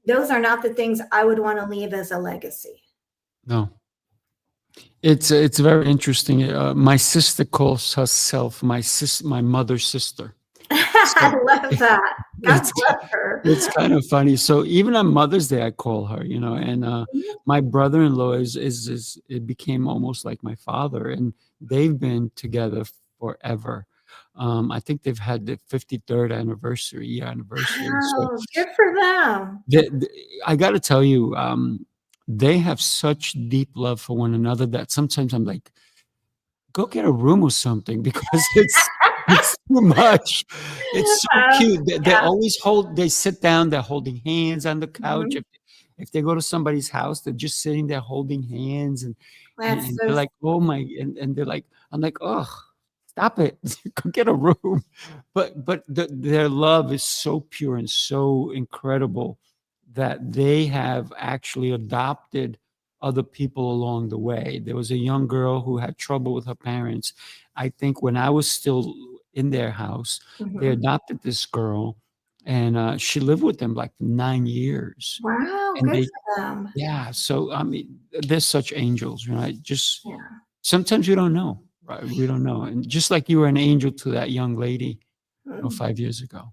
Those are not the things I would want to leave as a legacy. no. It's very interesting. My sister calls herself my mother's sister. So I love that. God it's bless her. it's kind of funny. So even on Mother's Day, I call her, and my brother-in-law is it became almost like my father, and they've been together forever. I think they've had the 53rd year anniversary. So Wow, good for them. the I gotta tell you, they have such deep love for one another that sometimes I'm like, "Go get a room or something," because it's too much. It's so cute. They Yeah. always they sit down, they're holding hands on the couch. Mhm. If they go to somebody's house, they're just sitting there holding hands That's and so they're like, "Oh my," and they're like, I'm like, "Oh, stop it. Go get a room." But their love is so pure and so incredible that they have actually adopted other people along the way. There was a young girl who had trouble with her parents. I think when I was still in their house, they Mhm. adopted this girl, and she lived with them like 9 years. Wow, And good they for them. yeah, so, I mean, they're such angels, I just Yeah. sometimes we don't know, right? We don't know, and just like you were an angel to that young lady, Mm. 5 years ago.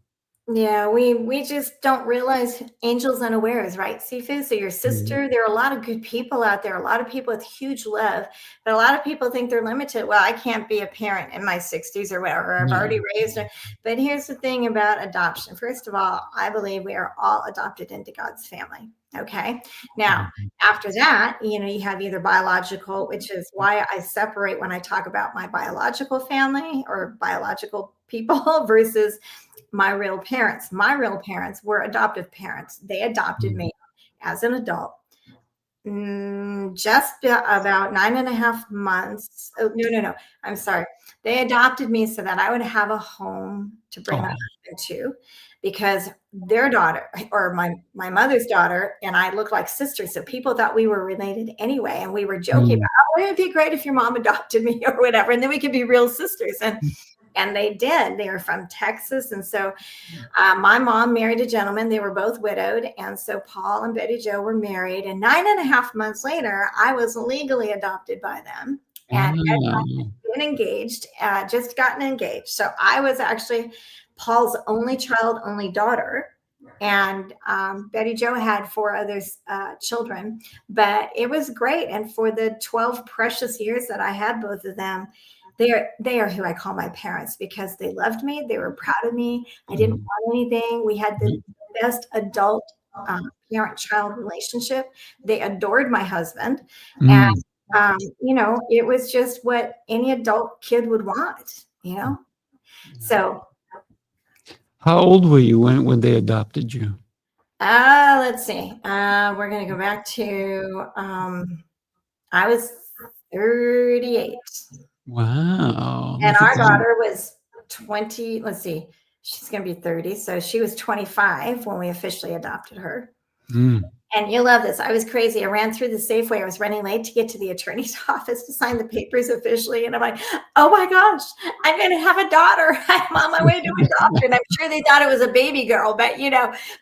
Yeah, we just don't realize angels unawares, right, Sifu? So your Mhm. sister, there are a lot of good people out there, a lot of people with huge love, but a lot of people think they're limited. Well, I can't be a parent in my 60s or whatever. I've Yeah. already raised her. But here's the thing about adoption. First of all, I believe we are all adopted into God's family. Okay. Now, after that, you have either biological, which is why I separate when I talk about my biological family or biological people versus my real parents. My real parents were adoptive parents. They adopted me as an adult. Just about 9.5 months. Oh, no. I'm sorry. They adopted me so that I would have a home to bring my husband to, because their daughter, or my mother's daughter, and I looked like sisters. So people thought we were related anyway. And we were joking about, oh, it'd be great if your mom adopted me or whatever. And then we could be real sisters. And they did. They were from Texas. And so my mom married a gentleman. They were both widowed. And so Paul and Betty Jo were married. And 9.5 months later, I was legally adopted by them. And been engaged, just gotten engaged. So I was actually Paul's only child, only daughter. And Betty Jo had 4 other children. But it was great. And for the 12 precious years that I had both of them, they are who I call my parents, because they loved me. They were proud of me. I didn't want anything. We had the best adult parent-child relationship. They adored my husband. And, it was just what any adult kid would want, So. How old were you when they adopted you? Let's see. We're going to go back to, I was 38. Wow. And our daughter was 20. Let's see. She's going to be 30. So she was 25 when we officially adopted her. And you'll love this. I was crazy. I ran through the Safeway. I was running late to get to the attorney's office to sign the papers officially. And I'm like, oh my gosh, I'm going to have a daughter. I'm on my way to adopt. And I'm sure they thought it was a baby girl, but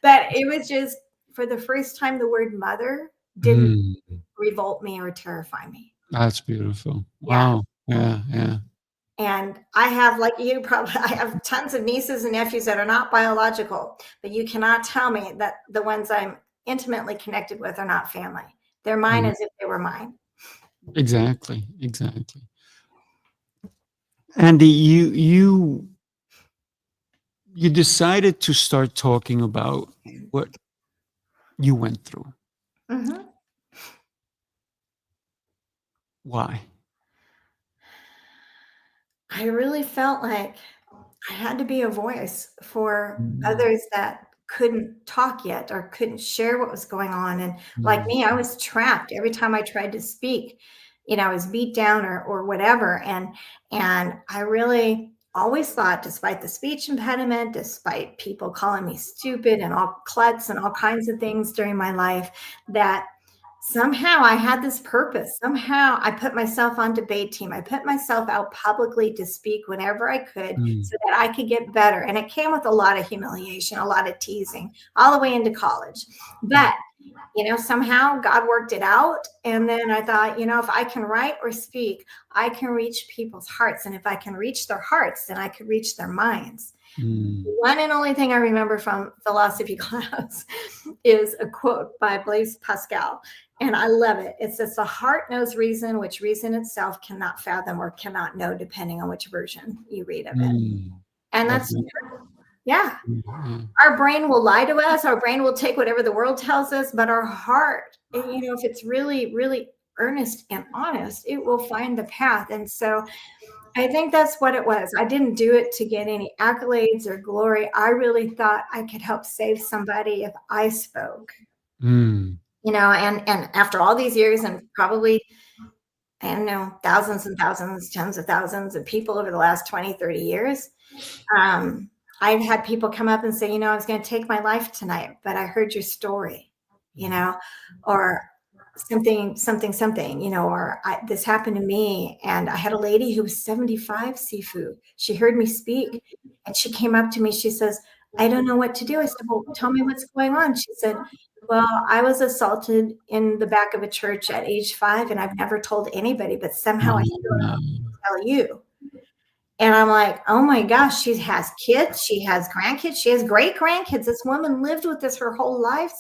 but it was just, for the first time, the word mother didn't revolt me or terrify me. That's beautiful. Wow. Yeah. And I have, like you probably, I have tons of nieces and nephews that are not biological, but you cannot tell me that the ones I'm intimately connected with are not family. They're mine as if they were mine. Exactly. Andy, you decided to start talking about what you went through. Why? I really felt like I had to be a voice for others that couldn't talk yet or couldn't share what was going on. And like me, I was trapped every time I tried to speak. I was beat down or whatever. And I really always thought, despite the speech impediment, despite people calling me stupid and all klutz and all kinds of things during my life, that somehow I had this purpose. Somehow I put myself on debate team. I put myself out publicly to speak whenever I could so that I could get better. And it came with a lot of humiliation, a lot of teasing, all the way into college. But, somehow God worked it out. And then I thought, if I can write or speak, I can reach people's hearts. And if I can reach their hearts, then I could reach their minds. One and only thing I remember from philosophy class is a quote by Blaise Pascal. And I love it. It says, the heart knows reason, which reason itself cannot fathom or cannot know, depending on which version you read of it. And that's true. Yeah. Our brain will lie to us. Our brain will take whatever the world tells us, but our heart, if it's really, really earnest and honest, it will find the path. And so I think that's what it was. I didn't do it to get any accolades or glory. I really thought I could help save somebody if I spoke. And after all these years, and probably, I don't know, thousands and thousands, tens of thousands of people over the last 20, 30 years, I've had people come up and say, I was going to take my life tonight, but I heard your story, or something, or this happened to me. And I had a lady who was 75, Sifu. She heard me speak and she came up to me. She says, I don't know what to do. I said, well, tell me what's going on. She said, well, I was assaulted in the back of a church at age 5, and I've never told anybody, but somehow I feel enough to tell you. And I'm like, oh my gosh, she has kids. She has grandkids. She has great grandkids. This woman lived with this her whole life.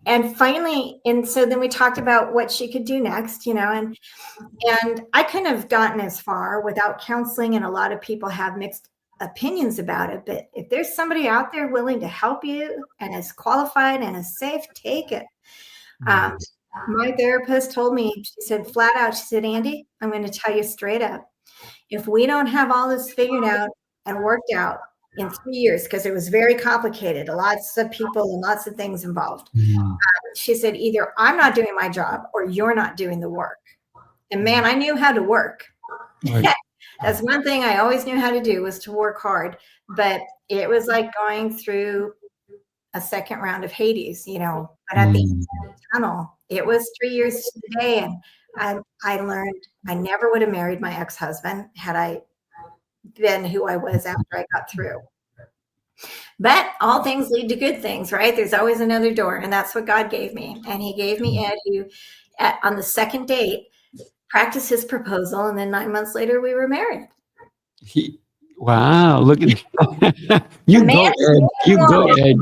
And finally, and so then we talked about what she could do next, and I couldn't have gotten as far without counseling. And a lot of people have mixed opinions about it, but if there's somebody out there willing to help you and is qualified and is safe, take it. My therapist told me, she said flat out, she said, Andi, I'm going to tell you straight up. If we don't have all this figured out and worked out in 3 years, because it was very complicated, lots of people and lots of things involved. She said, either I'm not doing my job or you're not doing the work. And man, I knew how to work. Right. That's one thing I always knew how to do, was to work hard. But it was like going through a second round of Hades, but at the end of the tunnel, it was 3 years to the day. And I learned I never would have married my ex-husband had I been who I was after I got through. But all things lead to good things, right? There's always another door. And that's what God gave me. And he gave me Ed, who on the second date practiced his proposal. And then 9 months later, we were married. Wow, look at you go, Ed. You go, Ed.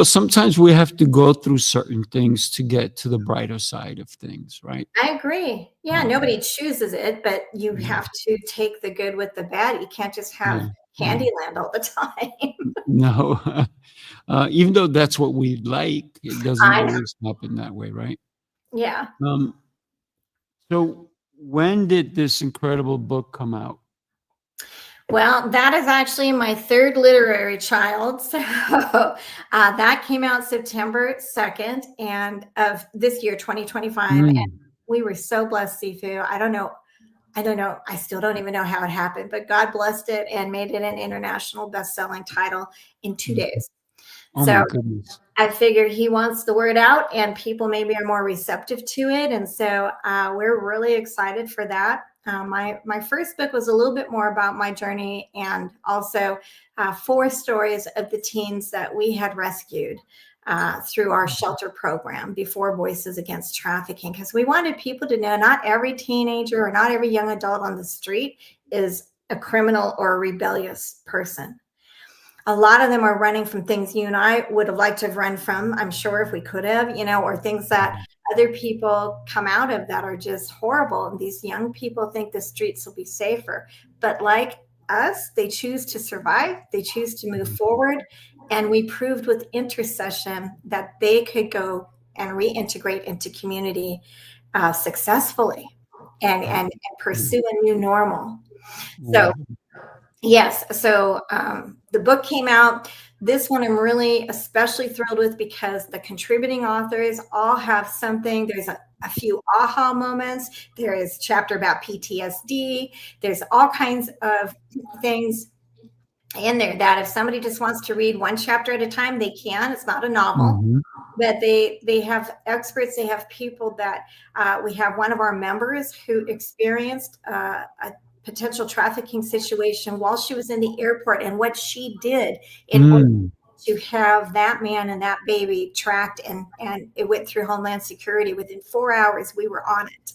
Sometimes we have to go through certain things to get to the brighter side of things, right? I agree. Yeah, nobody chooses it, but you have to take the good with the bad. You can't just have Candyland all the time. No, even though that's what we like, it doesn't always happen that way, right? Yeah. So when did this incredible book come out? Well, that is actually my third literary child. So that came out September 2nd and of this year, 2025. And we were so blessed, Sifu. I don't know. I still don't even know how it happened, but God blessed it and made it an international best-selling title in 2 days. Oh, so my goodness. I figure he wants the word out and people maybe are more receptive to it. And so we're really excited for that. My first book was a little bit more about my journey and also 4 stories of the teens that we had rescued through our shelter program before Voices Against Trafficking, because we wanted people to know not every teenager or not every young adult on the street is a criminal or a rebellious person. A lot of them are running from things you and I would have liked to have run from, I'm sure, if we could have, or things that other people come out of that are just horrible. And these young people think the streets will be safer. But like us, they choose to survive. They choose to move forward. And we proved with intercession that they could go and reintegrate into community successfully and pursue a new normal. So yes. So the book came out. This one I'm really especially thrilled with because the contributing authors all have something. There's a few aha moments. There is a chapter about PTSD. There's all kinds of things in there that if somebody just wants to read one chapter at a time, they can. It's not a novel. But they have experts. They have people that we have one of our members who experienced a potential trafficking situation while she was in the airport and what she did in order to have that man and that baby tracked, and it went through Homeland Security. Within 4 hours, we were on it.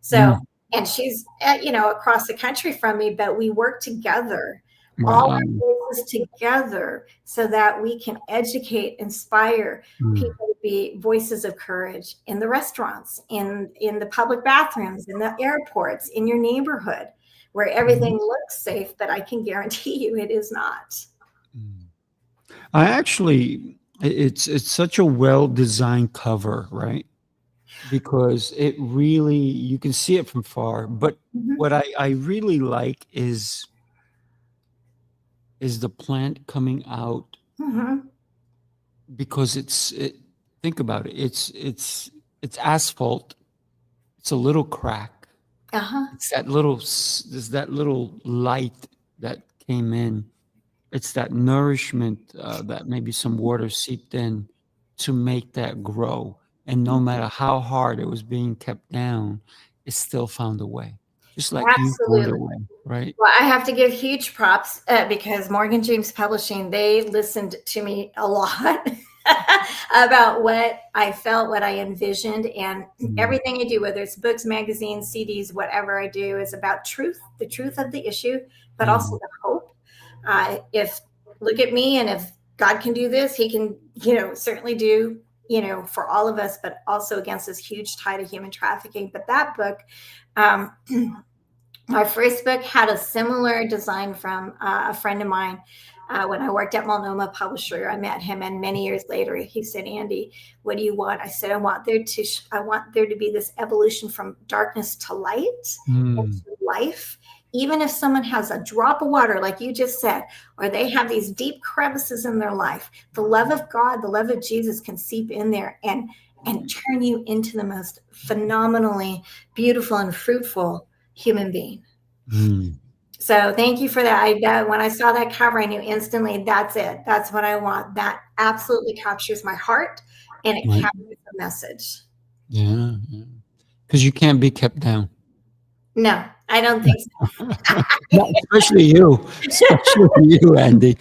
So, and she's, across the country from me, but we work together, all our voices together so that we can educate, inspire people to be voices of courage in the restaurants, in the public bathrooms, in the airports, in your neighborhood, where everything looks safe, but I can guarantee you it is not. It's such a well-designed cover, right? Because it really, you can see it from far. But what I really like is the plant coming out, because think about it. It's asphalt. It's a little crack. It's there's that little light that came in. It's that nourishment that maybe some water seeped in to make that grow. And no matter how hard it was being kept down, it still found a way. Just like you found a way, right? Well, I have to give huge props because Morgan James Publishing, they listened to me a lot about what I felt, what I envisioned, and everything I do, whether it's books, magazines, CDs, whatever I do, is about truth, the truth of the issue, but also the hope. If look at me, and if God can do this, he can, certainly do, for all of us, but also against this huge tide of human trafficking. But that book My first book had a similar design from a friend of mine. When I worked at Multnomah Publisher, I met him, and many years later, he said, "Andi, what do you want?" I said, "I want there to be this evolution from darkness to light, into life. Even if someone has a drop of water, like you just said, or they have these deep crevices in their life, the love of God, the love of Jesus can seep in there and turn you into the most phenomenally beautiful and fruitful human being." So thank you for that. When I saw that cover, I knew instantly that's it. That's what I want. That absolutely captures my heart, and it Right. captures the message. Yeah. Because you can't be kept down. No, I don't think so. Not especially you, Andy.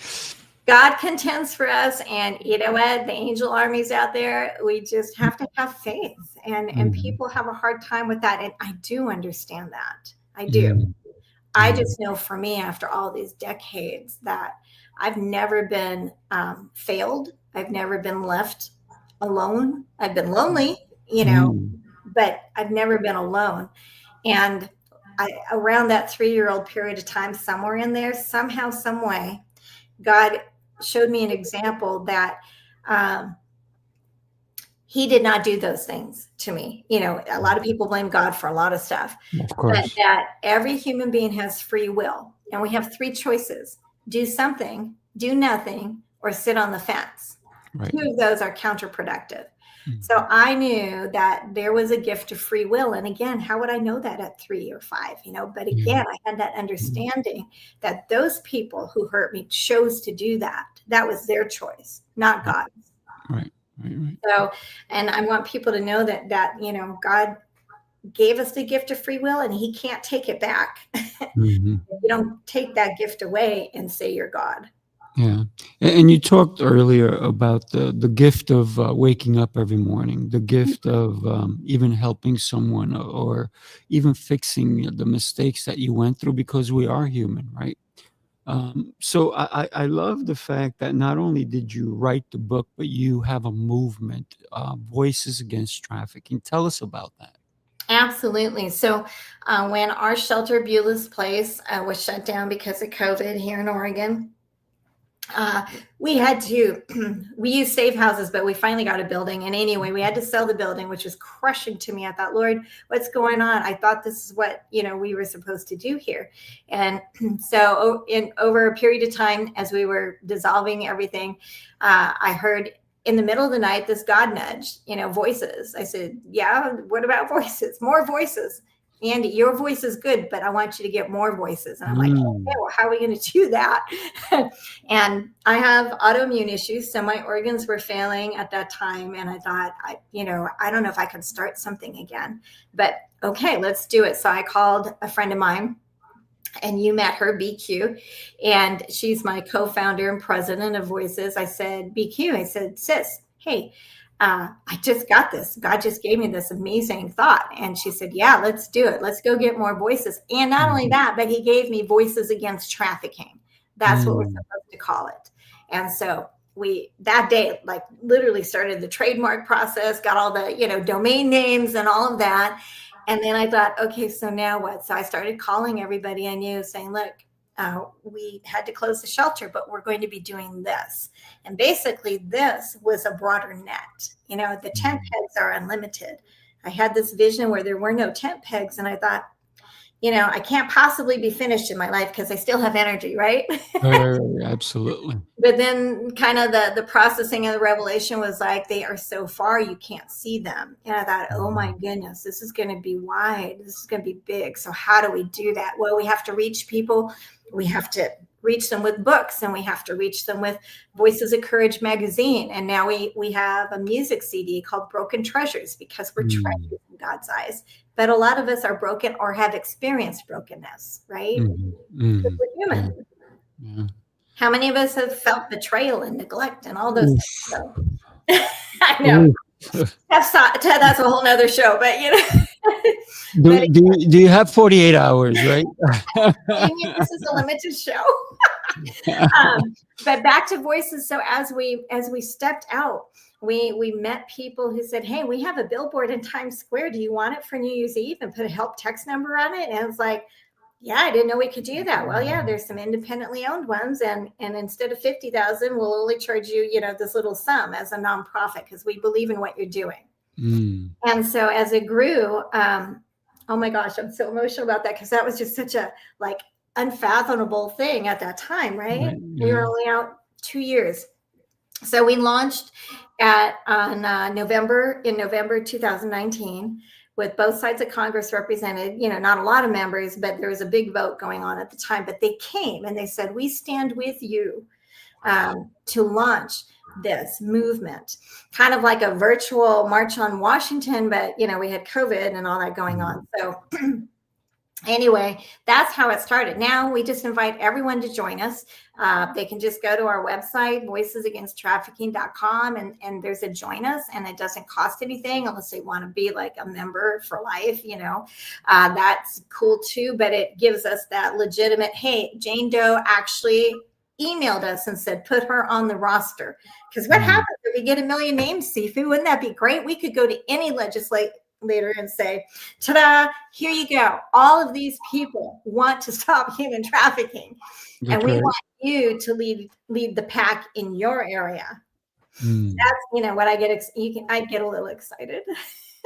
God contends for us, and you know what? The angel armies out there. We just have to have faith, and people have a hard time with that. And I do understand that. I do. I just know for me, after all these decades, that I've never been failed. I've never been left alone. I've been lonely, but I've never been alone. And around that 3-year-old period of time, somewhere in there, somehow, some way, God showed me an example that he did not do those things to me. A lot of people blame God for a lot of stuff. Of course. But that every human being has free will. And we have 3 choices: do something, do nothing, or sit on the fence. Right. 2 of those are counterproductive. So I knew that there was a gift of free will. And again, how would I know that at 3 or 5? But again, I had that understanding that those people who hurt me chose to do that. That was their choice, not God's. Right. So, and I want people to know that God gave us the gift of free will, and he can't take it back. You don't take that gift away and say you're God. Yeah. And you talked earlier about the gift of waking up every morning, the gift of even helping someone, or even fixing the mistakes that you went through, because we are human, right? So I love the fact that not only did you write the book, but you have a movement, Voices Against Trafficking. Tell us about that. Absolutely. So when our shelter, Beulah's Place, was shut down because of COVID here in Oregon, we use safe houses, but we finally got a building. And anyway, we had to sell the building, which was crushing to me. I thought, Lord, what's going on? I thought this is what, we were supposed to do here. And so over a period of time, as we were dissolving everything, I heard in the middle of the night, this God nudge, voices. I said, yeah, what about voices? More voices. Andi, your voice is good, but I want you to get more voices. And I'm like, okay, well, how are we going to do that? And I have autoimmune issues, so my organs were failing at that time. And I thought, I don't know if I can start something again, but okay, let's do it. So I called a friend of mine, and you met her, BQ, and she's my co-founder and president of Voices. I said, BQ, I said, sis, hey, I just got this. God just gave me this amazing thought. And she said, yeah, let's do it. Let's go get more voices. And not only that, but he gave me Voices Against Trafficking. That's what we're supposed to call it. And so we, that day, like literally started the trademark process, got all the, domain names and all of that. And then I thought, okay, so now what? So I started calling everybody I knew saying, look, we had to close the shelter, but we're going to be doing this. And basically this was a broader net. The tent pegs are unlimited. I had this vision where there were no tent pegs. And I thought, I can't possibly be finished in my life because I still have energy, right? Absolutely. But then kind of the processing and the revelation was like, they are so far, you can't see them. And I thought, oh my goodness, this is going to be wide. This is going to be big. So how do we do that? Well, we have to reach people. We have to reach them with books, and we have to reach them with Voices of Courage magazine. And now we have a music CD called Broken Treasures, because we're treasures in God's eyes. But a lot of us are broken or have experienced brokenness, right? Because we're human. Yeah. How many of us have felt betrayal and neglect and all those things? So, I know. That's a whole nother show, but Do you have 48 hours, right? This is a limited show. But back to Voices. So as we stepped out, we met people who said, hey, we have a billboard in Times Square. Do you want it for New Year's Eve? And put a help text number on it. And it was like, yeah, I didn't know we could do that. Well, yeah, there's some independently owned ones, and instead of 50,000, we'll only charge you, this little sum as a nonprofit because we believe in what you're doing. And so as it grew, oh my gosh, I'm so emotional about that because that was just such a like unfathomable thing at that time, right? Yeah. We were only out 2 years. So we launched in November 2019 with both sides of Congress represented, not a lot of members, but there was a big vote going on at the time. But they came and they said, we stand with you to launch this movement, kind of like a virtual March on Washington, but, we had COVID and all that going on. So anyway, that's how it started. Now we just invite everyone to join us. They can just go to our website, voicesagainsttrafficking.com, and there's a join us, and it doesn't cost anything unless they want to be like a member for life. That's cool too, but it gives us that legitimate, hey, Jane Doe actually emailed us and said, put her on the roster. Because what happens if we get a million names, Sifu? Wouldn't that be great? We could go to any legislator and say, ta-da, here you go. All of these people want to stop human trafficking. And we want you to lead the pack in your area. That's, what I get. I get a little excited.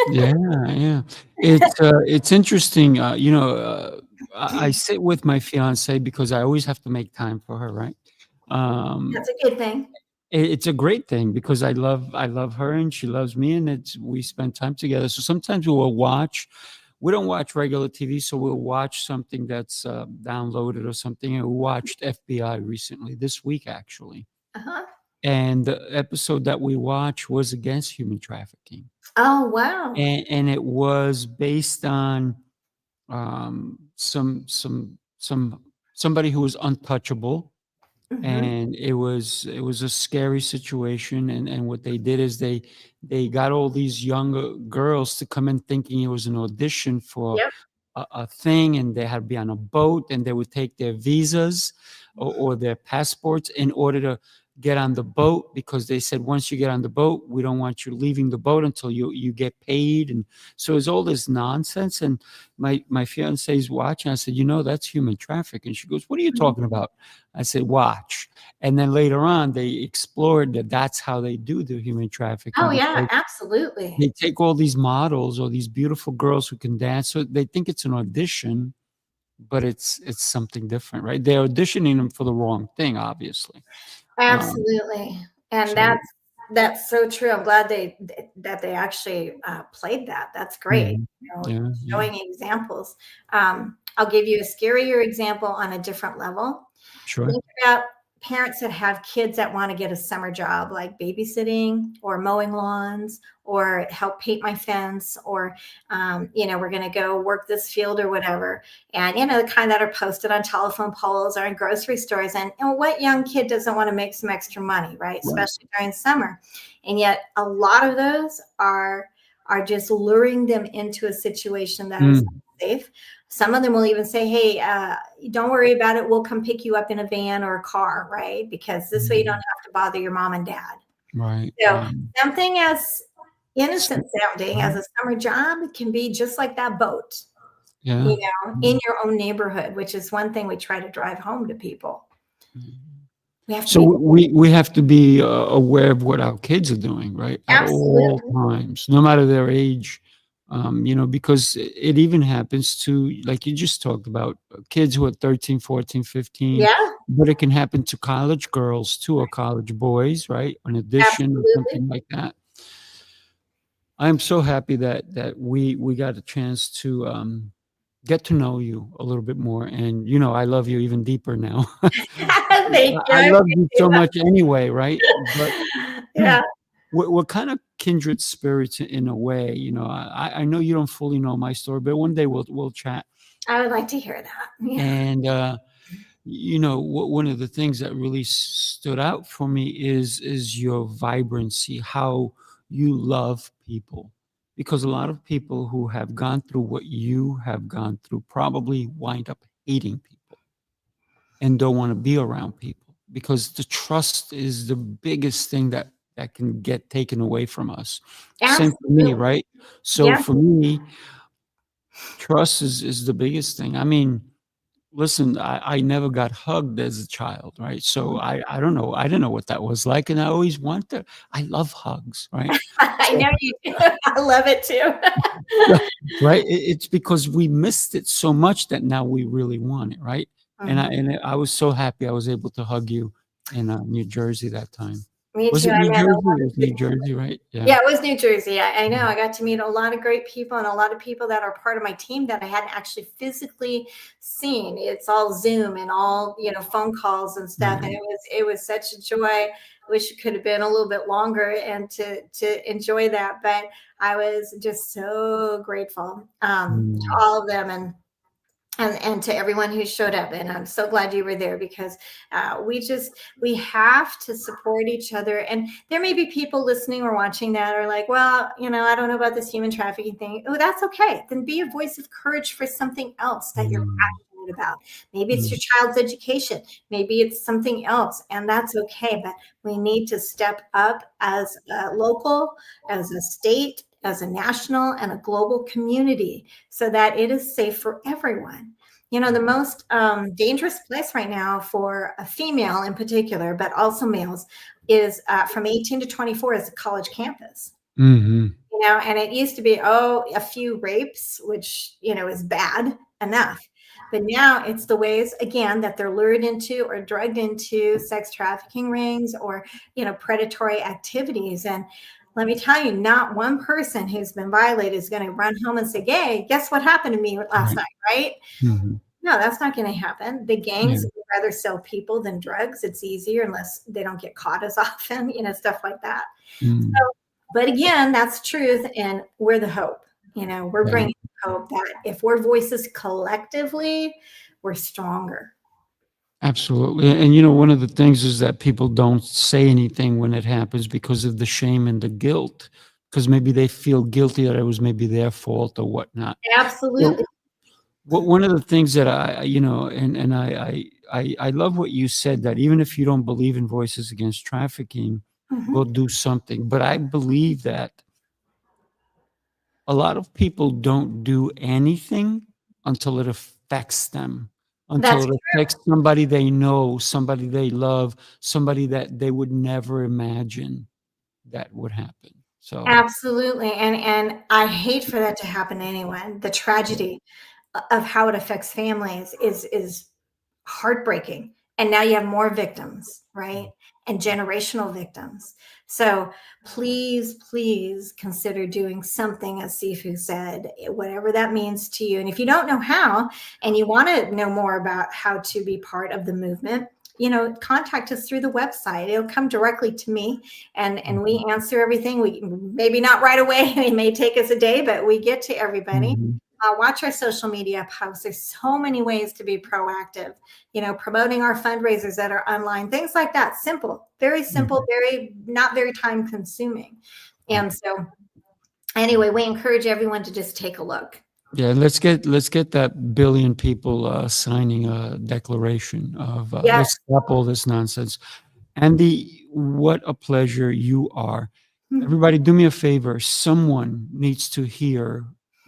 Yeah. It's interesting. I sit with my fiance because I always have to make time for her, right? That's a good thing. It's a great thing because I love her and she loves me, and we spend time together. So sometimes we don't watch regular TV, so we'll watch something that's downloaded or something. And we watched FBI recently, this week actually. And the episode that we watched was against human trafficking. Oh, wow. And it was based on somebody who was untouchable. And it was a scary situation. And what they did is they got all these younger girls to come in thinking it was an audition for a thing, and they had to be on a boat, and they would take their visas or their passports in order to get on the boat, because they said, once you get on the boat, we don't want you leaving the boat until you get paid. And so it's all this nonsense. And my fiance is watching. I said, that's human trafficking. And she goes, what are you talking about? I said, watch. And then later on, they explored that that's how they do the human trafficking. Oh, yeah, absolutely. They take all these models or these beautiful girls who can dance. So they think it's an audition, but it's something different, right? They're auditioning them for the wrong thing, obviously. Absolutely. And so- that's so true. I'm glad that they actually played that. That's great. Showing examples. I'll give you a scarier example on a different level. Sure. Think about parents that have kids that want to get a summer job like babysitting or mowing lawns or help paint my fence, or we're going to go work this field or whatever. And the kind that are posted on telephone poles or in grocery stores. And what young kid doesn't want to make some extra money, right? Especially during summer. And yet a lot of those are just luring them into a situation that is unsafe. Some of them will even say, hey, don't worry about it. We'll come pick you up in a van or a car, right? Because this way you don't have to bother your mom and dad. Right. So something as innocent sounding as a summer job can be just like that boat, in your own neighborhood, which is one thing we try to drive home to people. We have to be aware of what our kids are doing, right? Absolutely. At all times, no matter their age. Because it even happens to, like you just talked about, kids who are 13, 14, 15. Yeah. But it can happen to college girls too, or college boys, right? An addiction or something like that. I'm so happy that we got a chance to get to know you a little bit more. And, I love you even deeper now. Thank you. I love you so much anyway, right? But yeah. We're kind of kindred spirits in a way. I know you don't fully know my story, but one day we'll chat. I would like to hear that. Yeah. And one of the things that really stood out for me is your vibrancy, how you love people. Because a lot of people who have gone through what you have gone through probably wind up hating people and don't want to be around people, because the trust is the biggest thing that can get taken away from us. Absolutely. Same for me, right? So for me, trust is the biggest thing. I mean, listen, I never got hugged as a child, right? So I don't know. I didn't know what that was like, and I always wanted. I love hugs, right? I So know you do. I love it too. yeah, right. It's because we missed it so much that now we really want it, right? And Mhm. I was so happy I was able to hug you in New Jersey that time. Me Was too. it I New met a Jersey? lot It of was New good. Jersey, right? Yeah. Yeah, it was New Jersey. I know. Mhm. I got to meet a lot of great people and a lot of people that are part of my team that I hadn't actually physically seen. It's all Zoom and all, phone calls and stuff. And Right. it was such a joy. Wish it could have been a little bit longer and to enjoy that. But I was just so grateful to Mm. all of them and to everyone who showed up. And I'm so glad you were there because we have to support each other. And there may be people listening or watching that are like, well, I don't know about this human trafficking thing. Oh, that's okay. Then be a voice of courage for something else that you're Mm. passionate about. Maybe it's Mm. your child's education. Maybe it's something else, and that's okay. But we need to step up as a local, as a state, as a national, and a global community so that it is safe for everyone. The most dangerous place right now for a female in particular, but also males, is from 18 to 24 is a college campus. Mhm. And it used to be, a few rapes, which, is bad enough. But now it's the ways, again, that they're lured into or drugged into sex trafficking rings or, predatory activities. And let me tell you, not one person who's been violated is going to run home and say, "Hey, guess what happened to me last Right. night?" Right? Mhm. No, that's not going to happen. The Yeah. gangs would rather sell people than drugs. It's easier unless they don't get caught as often, stuff like that. Mm. But again, that's truth, and we're the hope. We're Right. bringing hope that if we're voices collectively, we're stronger. Absolutely. And one of the things is that people don't say anything when it happens because of the shame and the guilt, because maybe they feel guilty that it was maybe their fault or whatnot. So Absolutely. one of the things that and I love what you said, that even if you don't believe in Voices Against Trafficking, Mhm. go do something. But I believe that a lot of people don't do anything until it affects them, until That's it affects somebody they know, somebody they love, somebody that they would never imagine that would happen. So, absolutely, and I hate for that to happen to anyone. The yeah. tragedy of how it affects families is heartbreaking. And now you have more victims, right? And generational victims. So please, please consider doing something, as Sifu said, whatever that means to you. And if you don't know how, and you want to know more about how to be part of the movement, contact us through the website. It'll come directly to me, and we answer everything. We maybe not right away. It may take us a day, but we get to everybody. Mhm. Watch our social media posts. There's so many ways to be proactive, promoting our fundraisers that are online, things like that. Simple, Mhm. very, not very time consuming. Yeah. And so, anyway, we encourage everyone to just take a look. Yeah, let's get that billion people signing a declaration of Yes. let's stop all this nonsense. Andy, what a pleasure you are. Everybody, do me a favor. Someone needs to hear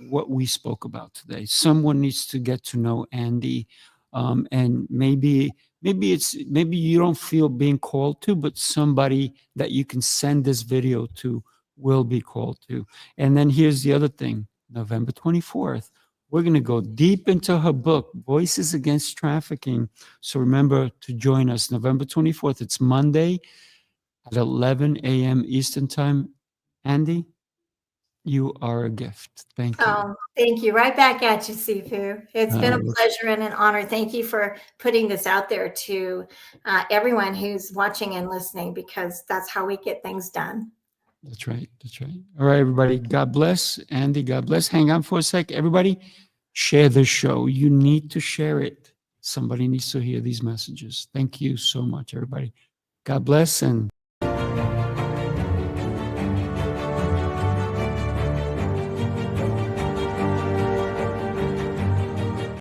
what we spoke about today. Someone needs to get to know Andy, and maybe you don't feel being called to, but somebody that you can send this video to will be called to. And then here's the other thing: November 24th, we're going to go deep into her book, Voices Against Trafficking. So remember to join us November 24th. It's Monday at 11 a.m. Eastern Time. Andy, you are a gift. Thank you. Thank you. Right back at you, Sifu. It's been a Uh, pleasure and an honor. Thank you for putting this out there to everyone who's watching and listening, because that's how we get things done. that's right. That's right. All right, everybody. God bless. Andy, God bless. Hang on for a sec. Everybody, share the show. You need to share it. Somebody needs to hear these messages. Thank you so much, everybody. God bless and